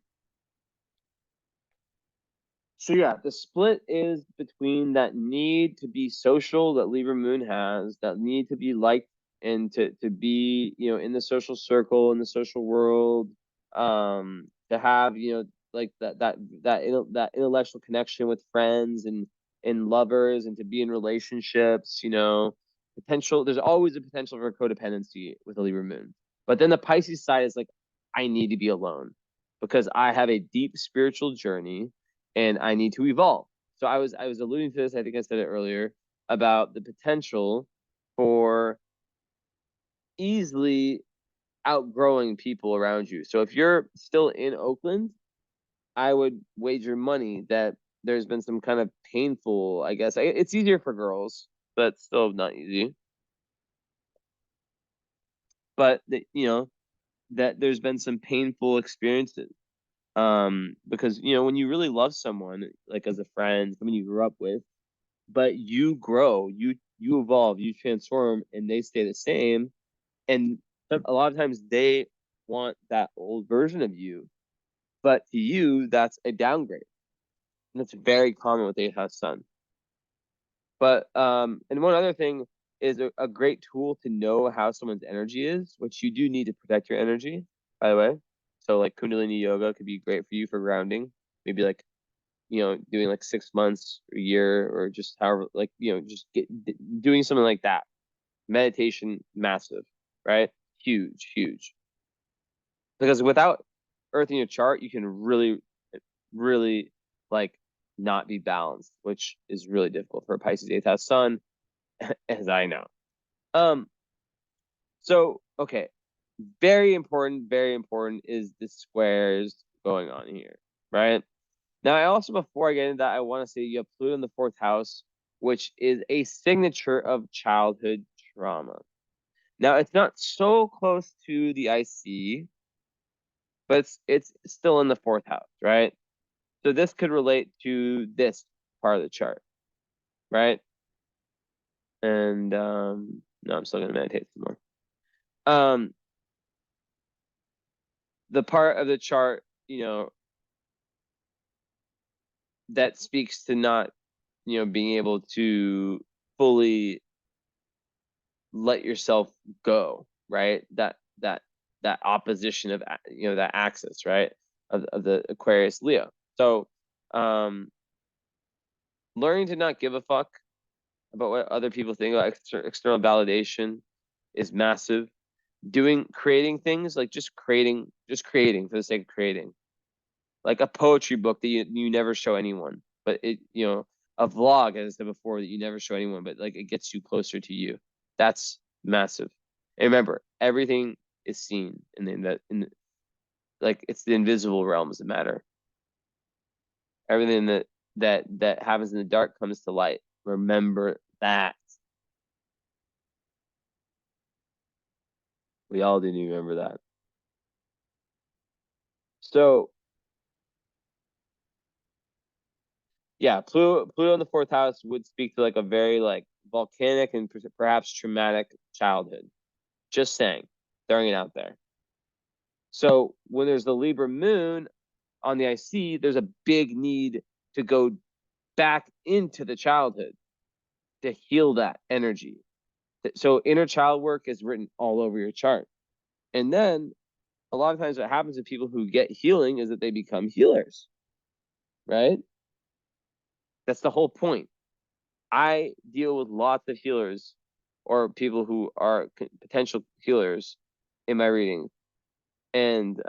So yeah, the split is between that need to be social that Libra Moon has, that need to be liked and to be, in the social circle, in the social world, to have, like that intellectual connection with friends and lovers and to be in relationships, potential. There's always a potential for codependency with a Libra Moon. But then the Pisces side is like, I need to be alone because I have a deep spiritual journey and I need to evolve. So I was alluding to this, I think I said it earlier, about the potential for easily outgrowing people around you. So if you're still in Oakland, I would wager money that there's been some kind of painful, I guess. It's easier for girls, but still not easy. But that there's been some painful experiences. Because when you really love someone, like as a friend, someone you grew up with, but you grow, you evolve, you transform, and they stay the same. And a lot of times they want that old version of you, but to you, that's a downgrade. And that's very common with 8th house sun. But and one other thing is a great tool to know how someone's energy is, which you do need to protect your energy, by the way. So like Kundalini yoga could be great for you for grounding. Maybe like doing like 6 months, a year, or just however, like, just doing something like that. Meditation, massive, right? Huge, huge. Because without Earth in your chart, you can really, really like not be balanced, which is really difficult for a Pisces 8th house sun, as I know. Um, so okay, very important is the squares going on here, right? Now, I also, before I get into that, I want to say you have Pluto in the 4th house, which is a signature of childhood trauma. Now, it's not so close to the IC, but it's still in the 4th house, right? So this could relate to this part of the chart, right? And no, I'm still gonna meditate some more. the part of the chart, you know, that speaks to not, you know, being able to fully let yourself go, right? That opposition of, you know, that axis, right? Of the Aquarius Leo. So, learning to not give a fuck about what other people think about external validation is massive. Creating things, like just creating for the sake of creating, like a poetry book that you never show anyone, but it, you know, a vlog, as I said before, that you never show anyone, but like it gets you closer to you. That's massive. And remember, everything is seen like it's the invisible realms that matter. Everything that happens in the dark comes to light. Remember that. We all do need to remember that. So yeah, Pluto in the fourth house would speak to like a very like volcanic and perhaps traumatic childhood. Just saying, throwing it out there. So when there's the Libra moon on the IC, there's a big need to go back into the childhood to heal that energy. So inner child work is written all over your chart. And then a lot of times what happens to people who get healing is that they become healers, right? That's the whole point. I deal with lots of healers or people who are potential healers in my reading. And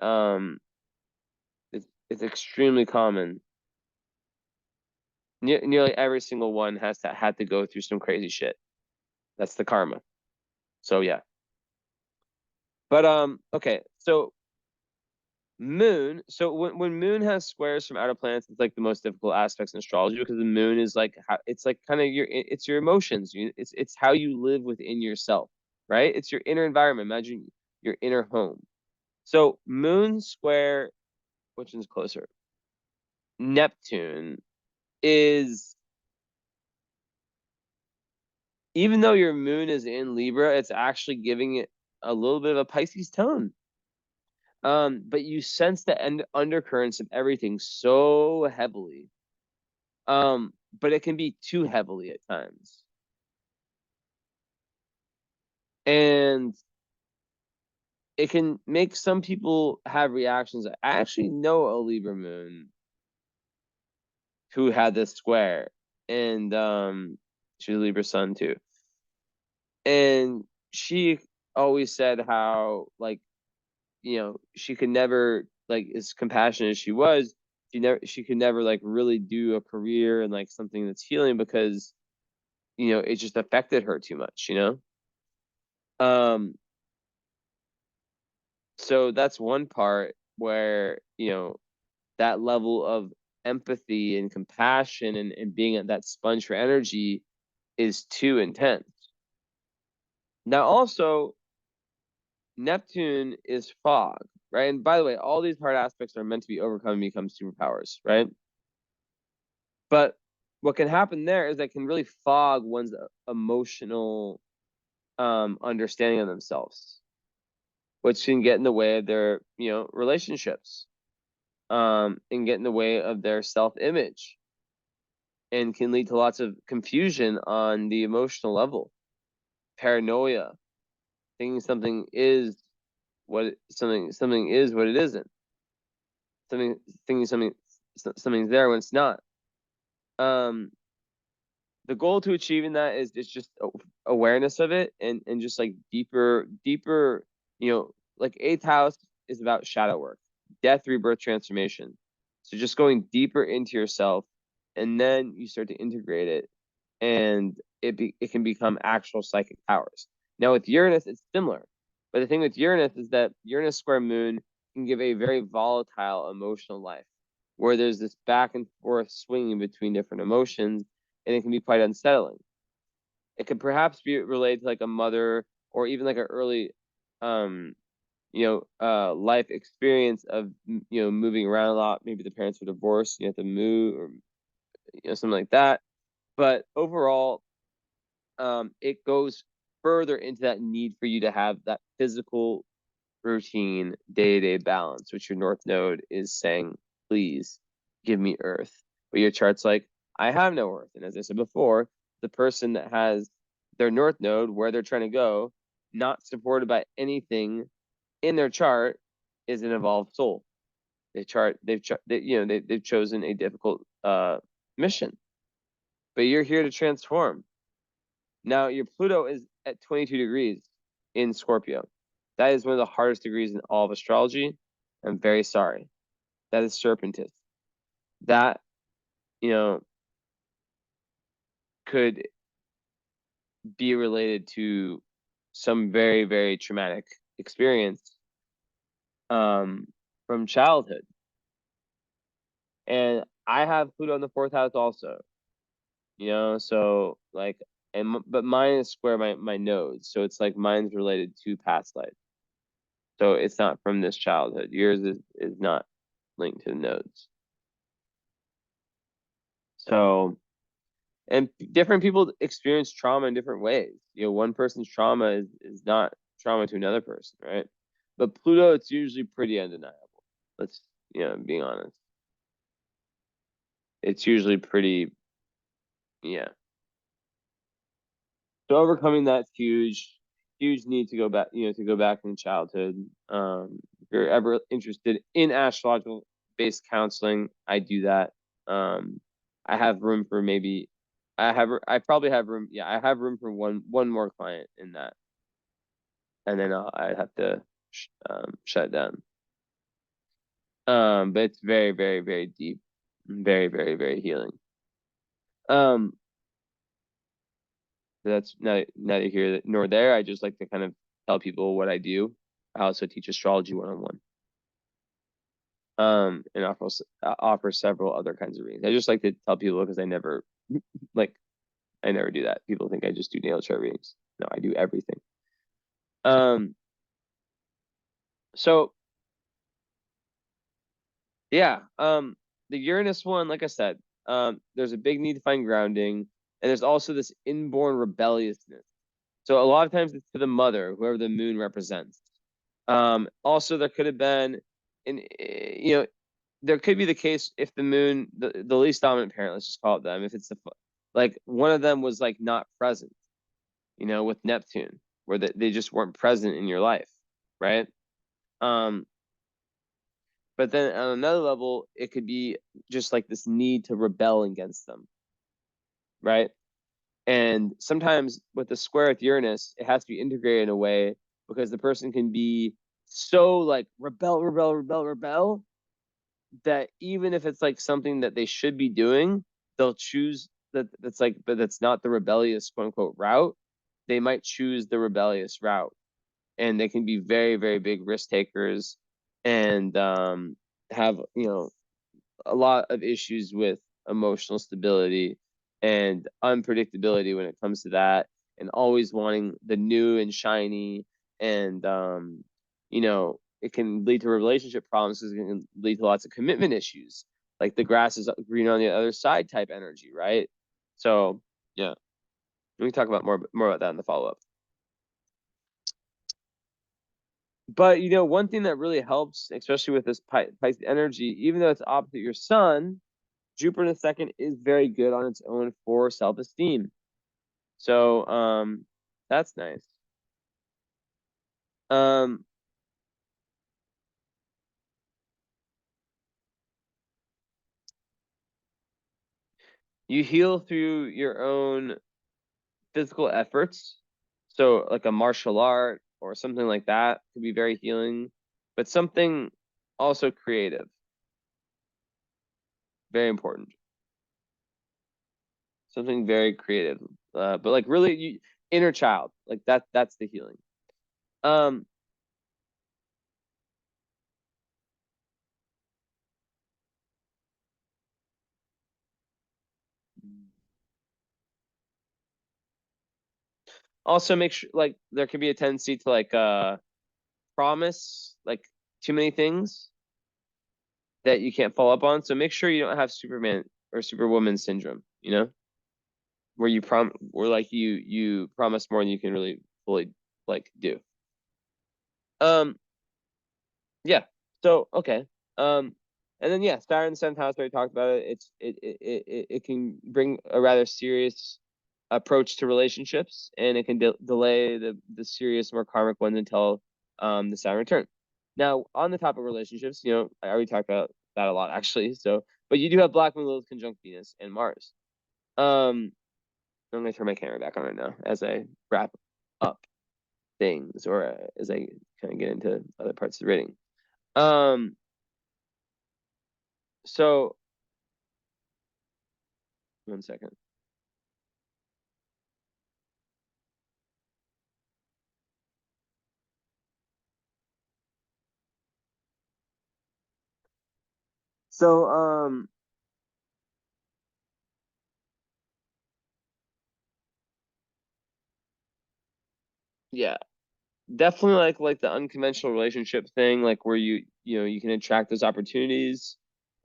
it's extremely common. Nearly every single one had to go through some crazy shit. That's the karma. So yeah. But okay, so moon. So when moon has squares from outer planets, it's like the most difficult aspects in astrology, because the moon is like it's like kind of it's your emotions. It's how you live within yourself, right? It's your inner environment. Imagine your inner home. So moon square, which one's closer? Neptune is, even though your moon is in Libra, it's actually giving it a little bit of a Pisces tone. But you sense the undercurrents of everything so heavily. But it can be too heavily at times. And it can make some people have reactions. I actually know a Libra moon who had this square, and she's a Libra sun too. And she always said how, like, you know, she could never, like, as compassionate as she was, she could never like really do a career and like something that's healing, because, you know, it just affected her too much, you know. So that's one part where, you know, that level of empathy and compassion and being at that sponge for energy is too intense. Now also, Neptune is fog, right? And by the way, all these hard aspects are meant to be overcome and become superpowers, right? But what can happen there is that can really fog one's emotional understanding of themselves, which can get in the way of their, you know, relationships, and get in the way of their self-image, and can lead to lots of confusion on the emotional level, paranoia, thinking something is something is what it isn't, thinking something's there when it's not. The goal to achieving that is just awareness of it, and just like deeper, you know, like eighth house is about shadow work, death, rebirth, transformation. So just going deeper into yourself, and then you start to integrate it, and it can become actual psychic powers. Now with Uranus, it's similar. But the thing with Uranus is that Uranus square moon can give a very volatile emotional life, where there's this back and forth swinging between different emotions, and it can be quite unsettling. It could perhaps be related to like a mother, or even like an early, life experience of, you know, moving around a lot. Maybe the parents were divorced, you have to move, or, you know, something like that. But overall, it goes further into that need for you to have that physical routine, day-to-day balance, which your north node is saying, please give me earth. But your chart's like, I have no earth. And as I said before, the person that has their north node, where they're trying to go, not supported by anything in their chart, is an evolved soul. They've chosen a difficult mission, but you're here to transform. Now your Pluto is at 22 degrees in Scorpio. That is one of the hardest degrees in all of astrology. I'm very sorry. That is Serpentis. That, could be related to some very, very traumatic experience from childhood. And I have Pluto in the 4th house also, so like, but mine is square my nodes. So it's like mine's related to past life. So it's not from this childhood. Yours is not linked to the nodes. So, and different people experience trauma in different ways. One person's trauma is not trauma to another person, right? But Pluto, it's usually pretty undeniable. Let's, being honest. It's usually pretty, yeah. So overcoming that huge need to go back, in childhood. If you're ever interested in astrological based counseling, I do that. I have room for I probably have room. Yeah, I have room for one more client in that, and then I'd have to shut it down. But it's very, very, very deep, very, very, very healing. That's neither here nor there. I just like to kind of tell people what I do. I also teach astrology 1-on-1. And offer several other kinds of readings. I just like to tell people because I never do that. People think I just do natal chart readings. No, I do everything. So yeah, the Uranus one, like I said, there's a big need to find grounding, and there's also this inborn rebelliousness. So a lot of times it's to the mother, whoever the moon represents. Also there could have been, there could be the case if the moon, the least dominant parent, let's just call it them, if it's like one of them was like not present, with Neptune, where they just weren't present in your life, right? But then on another level, it could be just like this need to rebel against them, right? And sometimes with the square with Uranus, it has to be integrated in a way because the person can be so like rebel that even if it's like something that they should be doing, they'll choose but that's not the rebellious quote unquote route. They might choose the rebellious route, and they can be very, very big risk takers and have, a lot of issues with emotional stability and unpredictability when it comes to that, and always wanting the new and shiny. And it can lead to relationship problems because it can lead to lots of commitment issues, like the grass is green on the other side type energy, right? So yeah, we can talk about more about that in the follow-up. But one thing that really helps, especially with this Pisces energy, even though it's opposite your sun, Jupiter in the 2nd is very good on its own for self-esteem. So that's nice. You heal through your own physical efforts. So like a martial art or something like that could be very healing, but something also creative. Very important. Something very creative. But like really inner child, like that's the healing. Also make sure like there could be a tendency to like promise like too many things that you can't follow up on. So make sure you don't have Superman or Superwoman syndrome, where you promise more than you can really fully like do. Yeah. So okay. And then yeah, Saturn, seventh house. I already talked about it. It can bring a rather serious approach to relationships, and it can delay the serious, more karmic ones until the Saturn return. Now, on the topic of relationships, I already talked about that a lot actually. So, but you do have Black Moon, Lilith conjunct Venus and Mars. I'm gonna turn my camera back on right now as I wrap up things, or as I kind of get into other parts of the reading. So 1 second. So yeah, definitely like the unconventional relationship thing, like where you can attract those opportunities.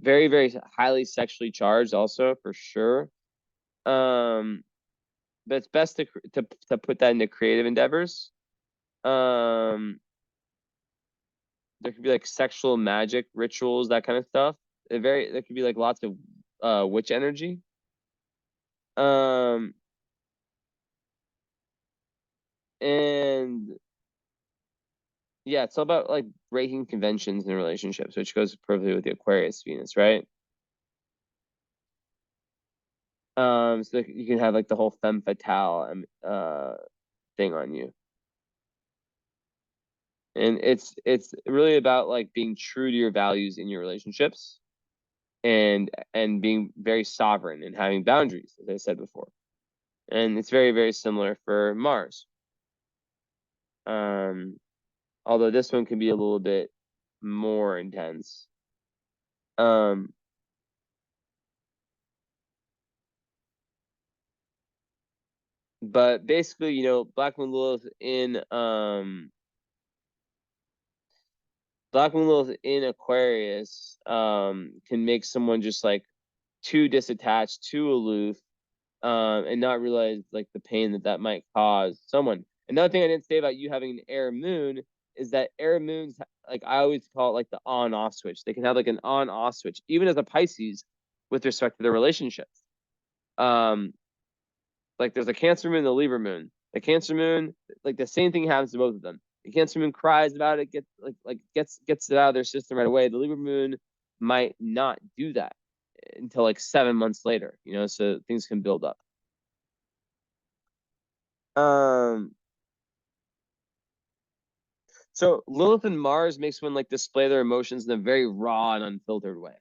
Very, very highly sexually charged also for sure. Um, but it's best to put that into creative endeavors. Um, there could be like sexual magic rituals, that kind of stuff. There could be like lots of witch energy. Um, and yeah, it's all about like breaking conventions in relationships, which goes perfectly with the Aquarius Venus, right? So you can have like the whole femme fatale thing on you, and it's really about like being true to your values in your relationships, and being very sovereign and having boundaries, as I said before. And it's very, very similar for Mars. Um, although this one can be a little bit more intense. Um, but basically, Black Moon Lilith in Aquarius can make someone just like too disattached, too aloof, and not realize like the pain that might cause someone. Another thing I didn't say about you having an air moon is that air moons, like I always call it like the on-off switch. They can have like an on-off switch, even as a Pisces, with respect to their relationships. Um, like there's a Cancer moon and a Libra moon. The Cancer moon, like the same thing happens to both of them. The Cancer moon cries about it, gets it out of their system right away. The Libra moon might not do that until like 7 months later, so things can build up. So Lilith and Mars makes one like display their emotions in a very raw and unfiltered way.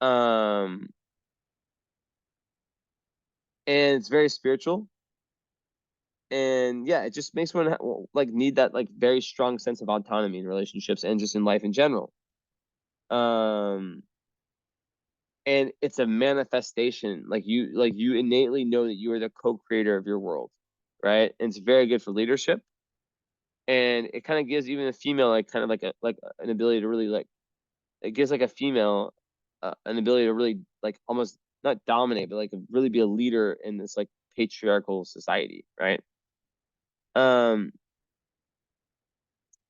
Um, and it's very spiritual. And yeah, it just makes one like need that like very strong sense of autonomy in relationships and just in life in general. Um, and it's a manifestation. Like you innately know that you are the co-creator of your world, right? And it's very good for leadership. And it kind of gives even a female like kind of like an ability to really like, it gives like a female an ability to really like almost not dominate, but like really be a leader in this like patriarchal society, right? Um,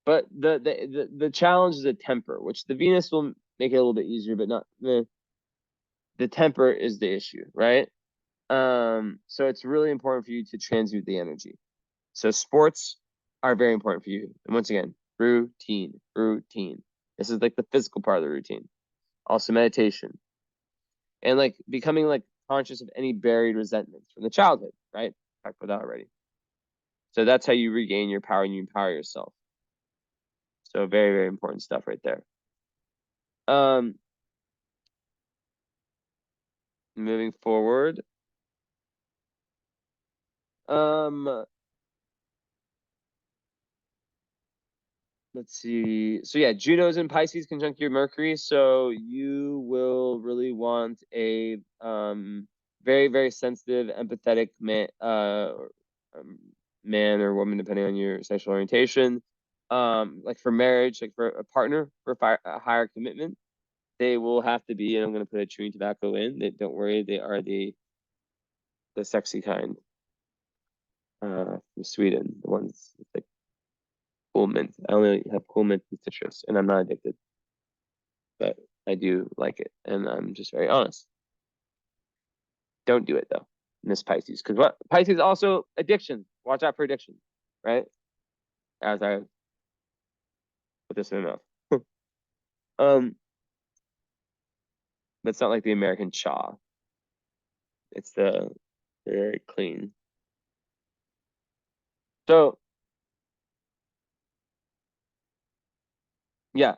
but the challenge is a temper, which the Venus will make it a little bit easier, but not the temper is the issue, right? So it's really important for you to transmute the energy. So sports are very important for you. And once again, routine, routine. This is like the physical part of the routine. Also meditation, and like becoming like conscious of any buried resentments from the childhood, right? Talked about that already. So that's how you regain your power and you empower yourself. So very, very important stuff right there. Um, moving forward. Um, let's see. So yeah, Juno's in Pisces conjunct your Mercury. So you will really want a very, very sensitive, empathetic man or woman, depending on your sexual orientation. Like for marriage, like for a partner, for a higher commitment, they will have to be, and I'm going to put a chewing tobacco in. Don't worry, they are the sexy kind from Sweden, the ones with like cool mint. I only have cool mint and citrus, and I'm not addicted, but I do like it, and I'm just very honest. Don't do it though, Miss Pisces, because what Pisces also addiction. Watch out for addiction, right? As I put this in my mouth. But it's not like the American cha. It's the very clean. So yeah.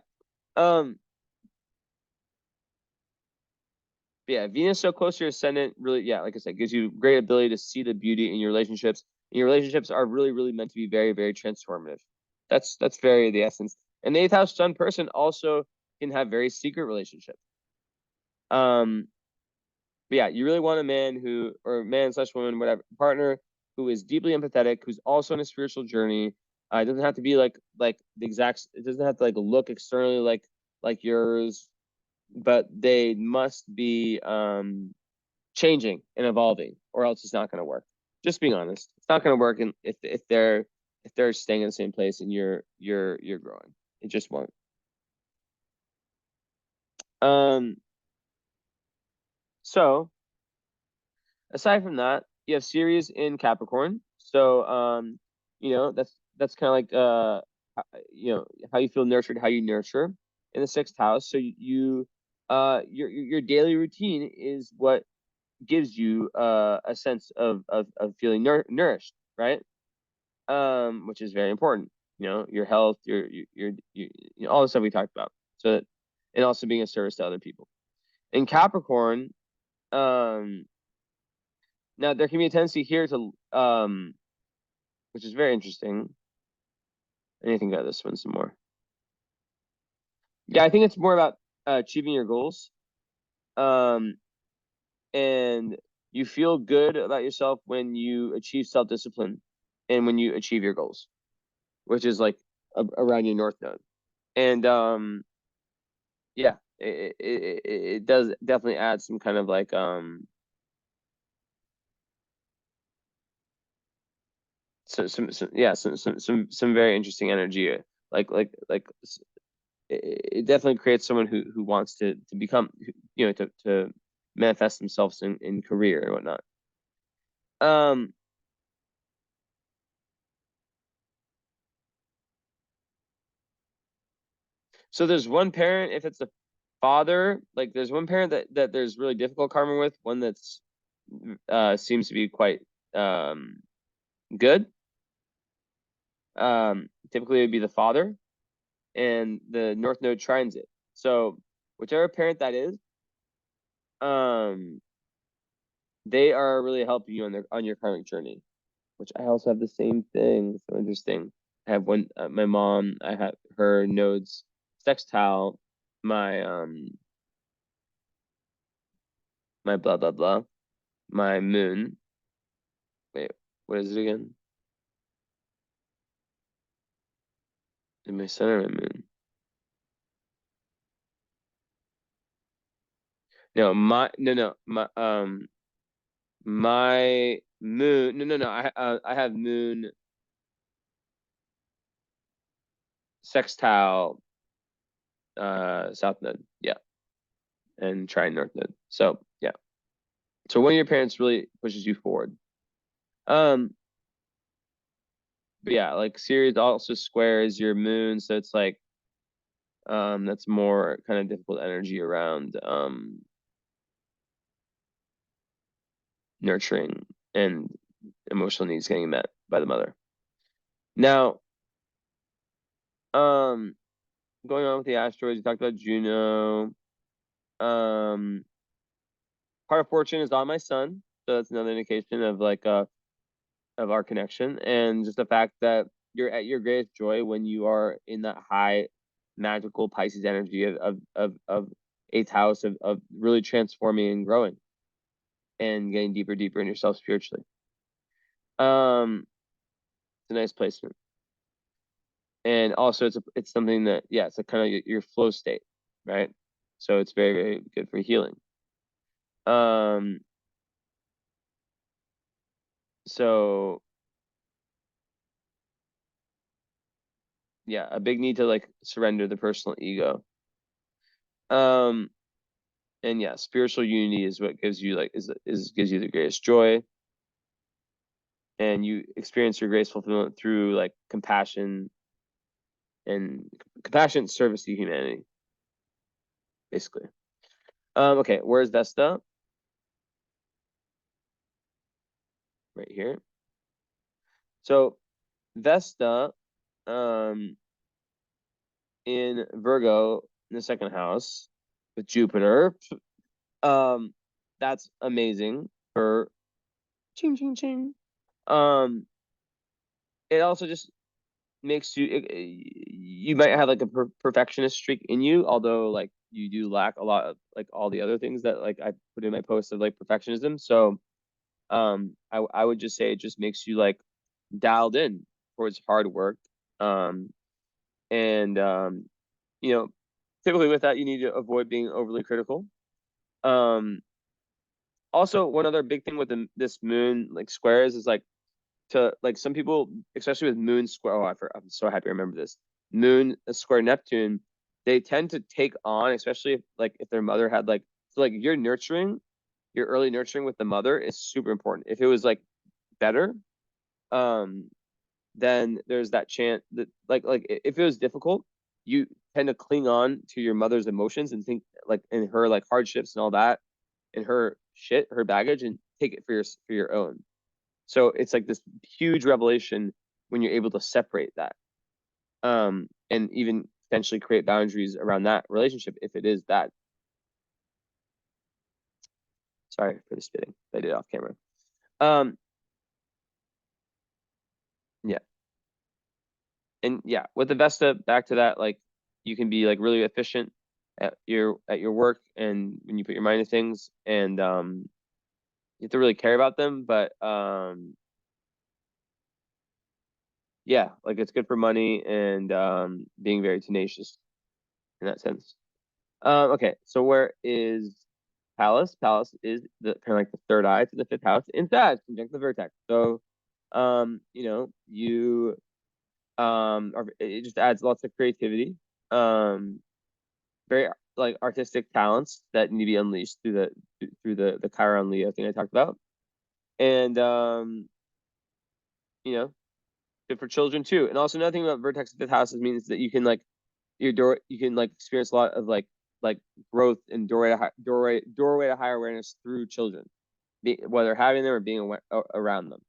Yeah, Venus so close to your ascendant really, yeah, like I said, gives you great ability to see the beauty in your relationships. And your relationships are really, really meant to be very, very transformative. That's very the essence. And the eighth house sun person also can have very secret relationships. But yeah, you really want a man who, or man slash woman, whatever, partner who is deeply empathetic, who's also on a spiritual journey. It doesn't have to be like the exact. It doesn't have to like look externally like yours, but they must be changing and evolving, or else it's not going to work. Just being honest, it's not going to work. And if they're staying in the same place and you're growing, it just won't. So aside from that, you have Ceres in Capricorn. So that's kind of like how you feel nurtured, how you nurture in the sixth house. So your daily routine is what gives you a sense of feeling nourished, right? Which is very important. Your health, all the stuff we talked about. So, and also being a service to other people. In Capricorn, now there can be a tendency here to which is very interesting. Anything about this one some more? Yeah, I think it's more about achieving your goals. And you feel good about yourself when you achieve self-discipline and when you achieve your goals, which is like around your north node. And yeah, it does definitely add some kind of like some very interesting energy. It definitely creates someone who wants to become, to manifest themselves in career and whatnot. So there's one parent, if it's a father, like there's one parent that there's really difficult karma with, one that's seems to be quite good. Typically it would be the father, and the north node trines it. So whichever parent that is, they are really helping you on your karmic journey, which I also have the same thing. So interesting. I have one, my mom, I have her nodes sextile my my blah blah blah, my moon. Wait, what is it again? In my sun or my moon? No, my moon. No. I have moon sextile south node. Yeah, and trine north node. So yeah. So one of your parents really pushes you forward. But yeah, like Ceres also squares your moon, so it's like that's more kind of difficult energy around nurturing and emotional needs getting met by the mother. Now, going on with the asteroids, you talked about Juno. Heart of Fortune is on my sun, so that's another indication of like of our connection, and just the fact that you're at your greatest joy when you are in that high magical Pisces energy of eighth house of really transforming and growing and getting deeper in yourself spiritually. It's a nice placement. And also it's something that, yeah, it's a kind of your flow state, right? So it's very, very good for healing. So yeah, a big need to like surrender the personal ego. And yeah, spiritual unity is what gives you like is gives you the greatest joy. And you experience your grace fulfillment through like compassion and compassionate service to humanity, basically. Okay, where's Vesta? Right here. So Vesta, in Virgo in the second house with Jupiter. That's amazing for ching ching ching. It also just makes you you might have like a perfectionist streak in you, although like you do lack a lot of like all the other things that like I put in my post of like perfectionism. So I would just say it just makes you like dialed in towards hard work. And you know, typically with that you need to avoid being overly critical. Also one other big thing with this moon like squares is like to like some people, especially with moon square. Oh, I'm so happy I remember this. Moon square Neptune, they tend to take on, especially if their mother had like so like your early nurturing with the mother is super important. If it was like better, then there's that chance that like if it was difficult, you tend to cling on to your mother's emotions and think like in her like hardships and all that, and her shit, her baggage, and take it for your own. So it's like this huge revelation when you're able to separate that, and even potentially create boundaries around that relationship if it is that. Sorry for the spitting. I did it off camera. Um, yeah, and yeah, with the Vesta, back to that, like you can be like really efficient at your work, and when you put your mind to things, and you have to really care about them, but yeah, like it's good for money and being very tenacious in that sense. Okay, so where is Pallas? Pallas is the kind of like the third eye to the fifth house in Sag, conjunct the vertex. So, you know, you it just adds lots of creativity, very like artistic talents that need to be unleashed through the Chiron Leo thing I talked about, and you know, good for children too. And also another thing about vertex fifth houses means that you can like you can like experience a lot of like growth and doorway to higher awareness through children, whether having them or being around them.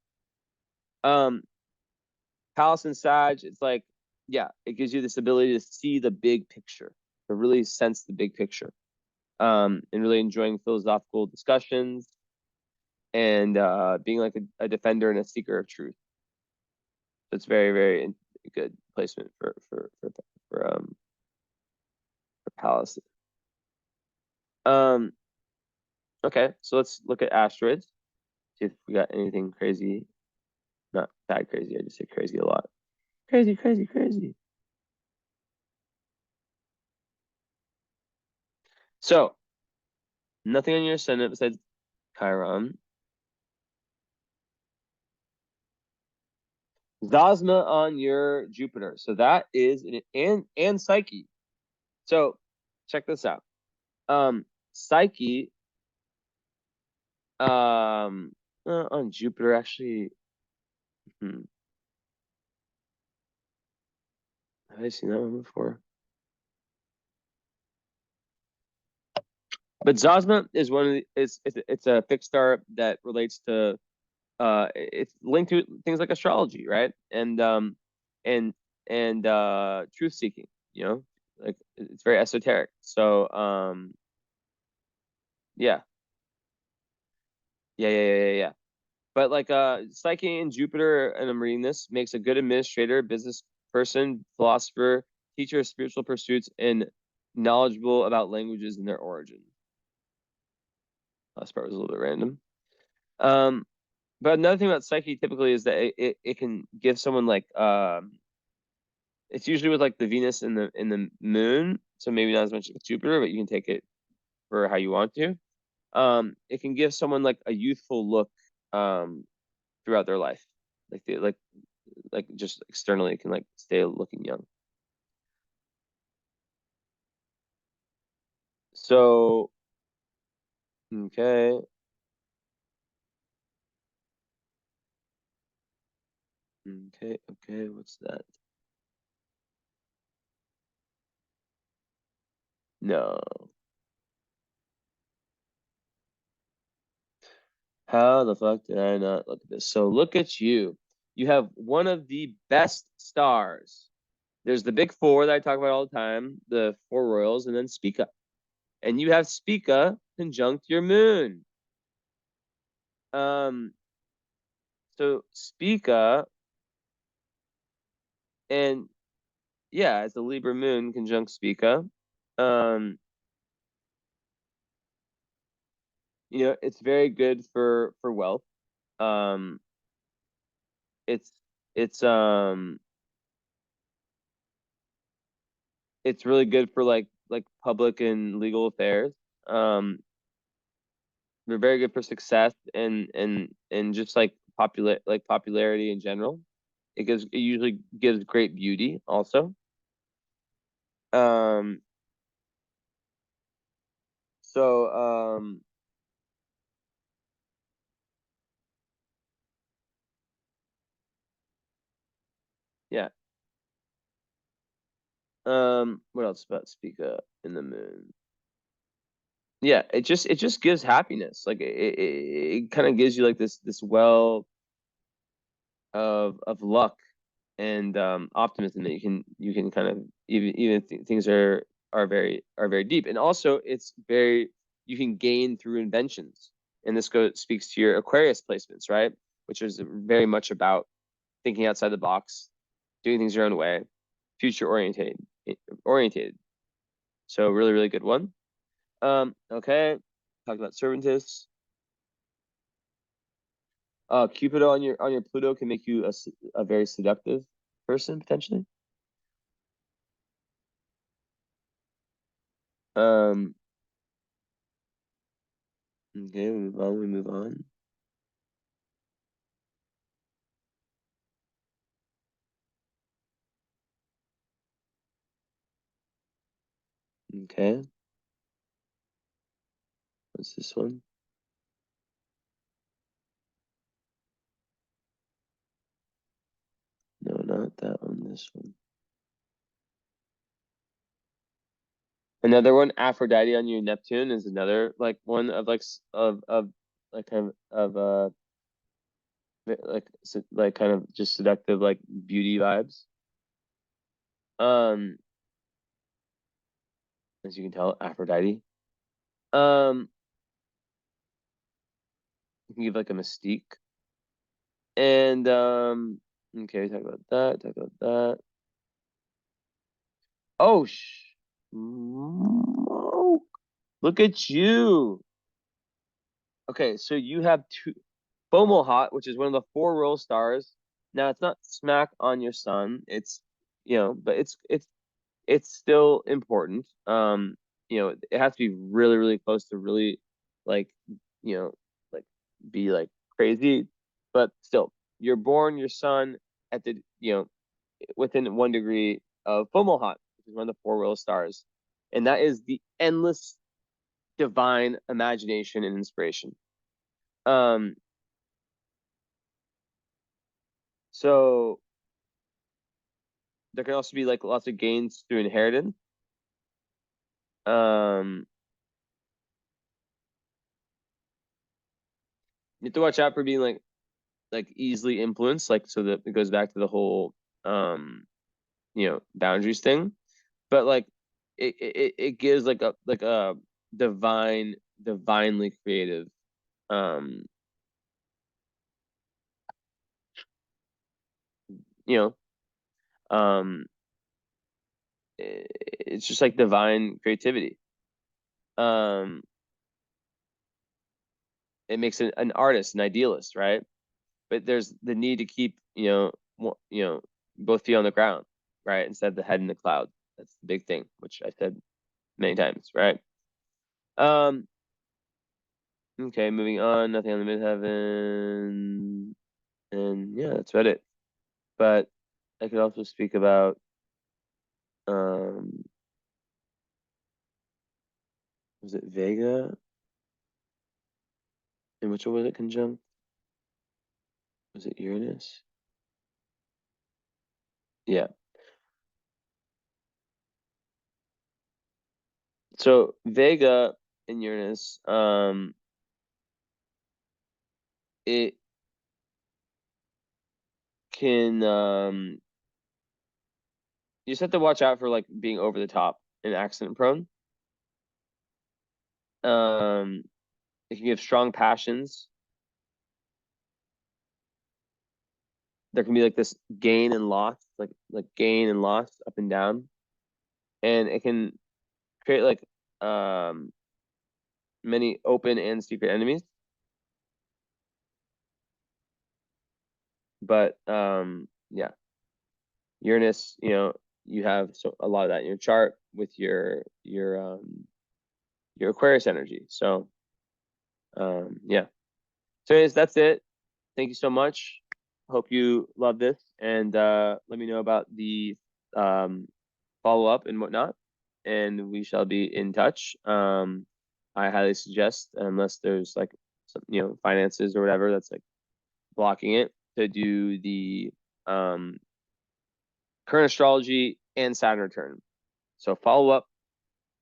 Palace and Sag, it's like yeah, it gives you this ability to see the big picture, to really sense the big picture, and really enjoying philosophical discussions and being like a defender and a seeker of truth. So it's very good placement for Palace. Um, okay, so let's look at asteroids. See if we got anything crazy. Not that crazy. I just say crazy a lot. Crazy, crazy, crazy. So nothing on your ascendant besides Chiron. Zosma on your Jupiter. So that is and Psyche. So check this out. Psyche on Jupiter actually. Have I seen that one before? But Zosma is one of the it's a fixed star that relates to it's linked to things like astrology, right? And truth seeking, you know, like it's very esoteric. So yeah. Yeah. But like Psyche and Jupiter, and I'm reading this, makes a good administrator, business person, philosopher, teacher of spiritual pursuits, and knowledgeable about languages and their origin. Last part was a little bit random. But another thing about Psyche typically is that it can give someone like it's usually with like the Venus and the moon, so maybe not as much with Jupiter, but you can take it for how you want to. It can give someone like a youthful look throughout their life, like they like just externally can like stay looking young. So, okay. Okay, what's that? No. How the fuck did I not look at this? So look at you. You have one of the best stars. There's the big four that I talk about all the time, the four royals, and then Spica. And you have Spica conjunct your moon. Um, so Spica, and yeah, it's a Libra moon conjunct Spica. Um, it's very good for wealth. Um, it's it's um it's really good for like public and legal affairs. Um, they're very good for success and just like popularity in general. It usually gives great beauty also. Um, so yeah. What else about Spica in the moon? Yeah, it just gives happiness. Like it kind of gives you like this well of luck and optimism that you can kind of even things are very deep. And also it's very you can gain through inventions. And this speaks to your Aquarius placements, right? Which is very much about thinking outside the box, doing things your own way, future orientated. So really, really good one. Okay. Talked about Serventus. Cupido on your Pluto can make you a very seductive person potentially. Um, okay, we move on. Okay, what's this one? No, not that one, this one. Another one, Aphrodite on your Neptune is another like one of like of like kind of like kind of just seductive like beauty vibes. Um, as you can tell, Aphrodite. Um, you can give like a mystique. And okay, talk about that, talk about that. Oh smoke. Look at you. Okay, so you have two Fomalhaut, which is one of the four royal stars. Now it's not smack on your sun. But it's still important. It has to be really, really close to really like, you know, like be like crazy. But still, you're born your sun at the within 1 degree of Fomalhaut, which is one of the four royal stars, and that is the endless divine imagination and inspiration. Um, so there can also be like lots of gains through inheritance. Um, you have to watch out for being like easily influenced, like so that it goes back to the whole boundaries thing. But like it gives like a divinely creative um you know um it's just like divine creativity. Um, it makes an artist, an idealist, right? But there's the need to keep, both feet on the ground, right? Instead of the head in the cloud. That's the big thing, which I said many times, right? Um, okay, moving on. Nothing on the midheaven, and yeah, that's about it. But I could also speak about um Was it Vega? And which one was it conjunct? Was it Uranus? Yeah. So Vega and Uranus, it can you just have to watch out for like being over the top and accident prone. It can give strong passions. There can be like this gain and loss, like gain and loss up and down. And it can create like many open and secret enemies. But yeah, Uranus, you have a lot of that in your chart with your Aquarius energy. So yeah. So anyways, that's it. Thank you so much. Hope you love this, and let me know about the follow up and whatnot, and we shall be in touch. I highly suggest, unless there's like some, finances or whatever that's like blocking it, to do the current astrology and Saturn return. So follow up,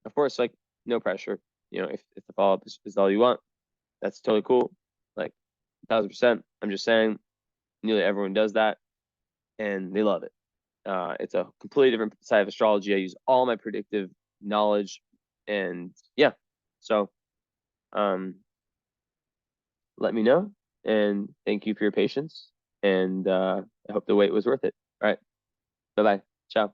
of course, like no pressure. If the follow up is all you want, that's totally cool. Like 1000%. I'm just saying, nearly everyone does that, and they love it. It's a completely different side of astrology. I use all my predictive knowledge, and yeah. So let me know, and thank you for your patience, and I hope the wait was worth it. All right. Bye-bye. Ciao.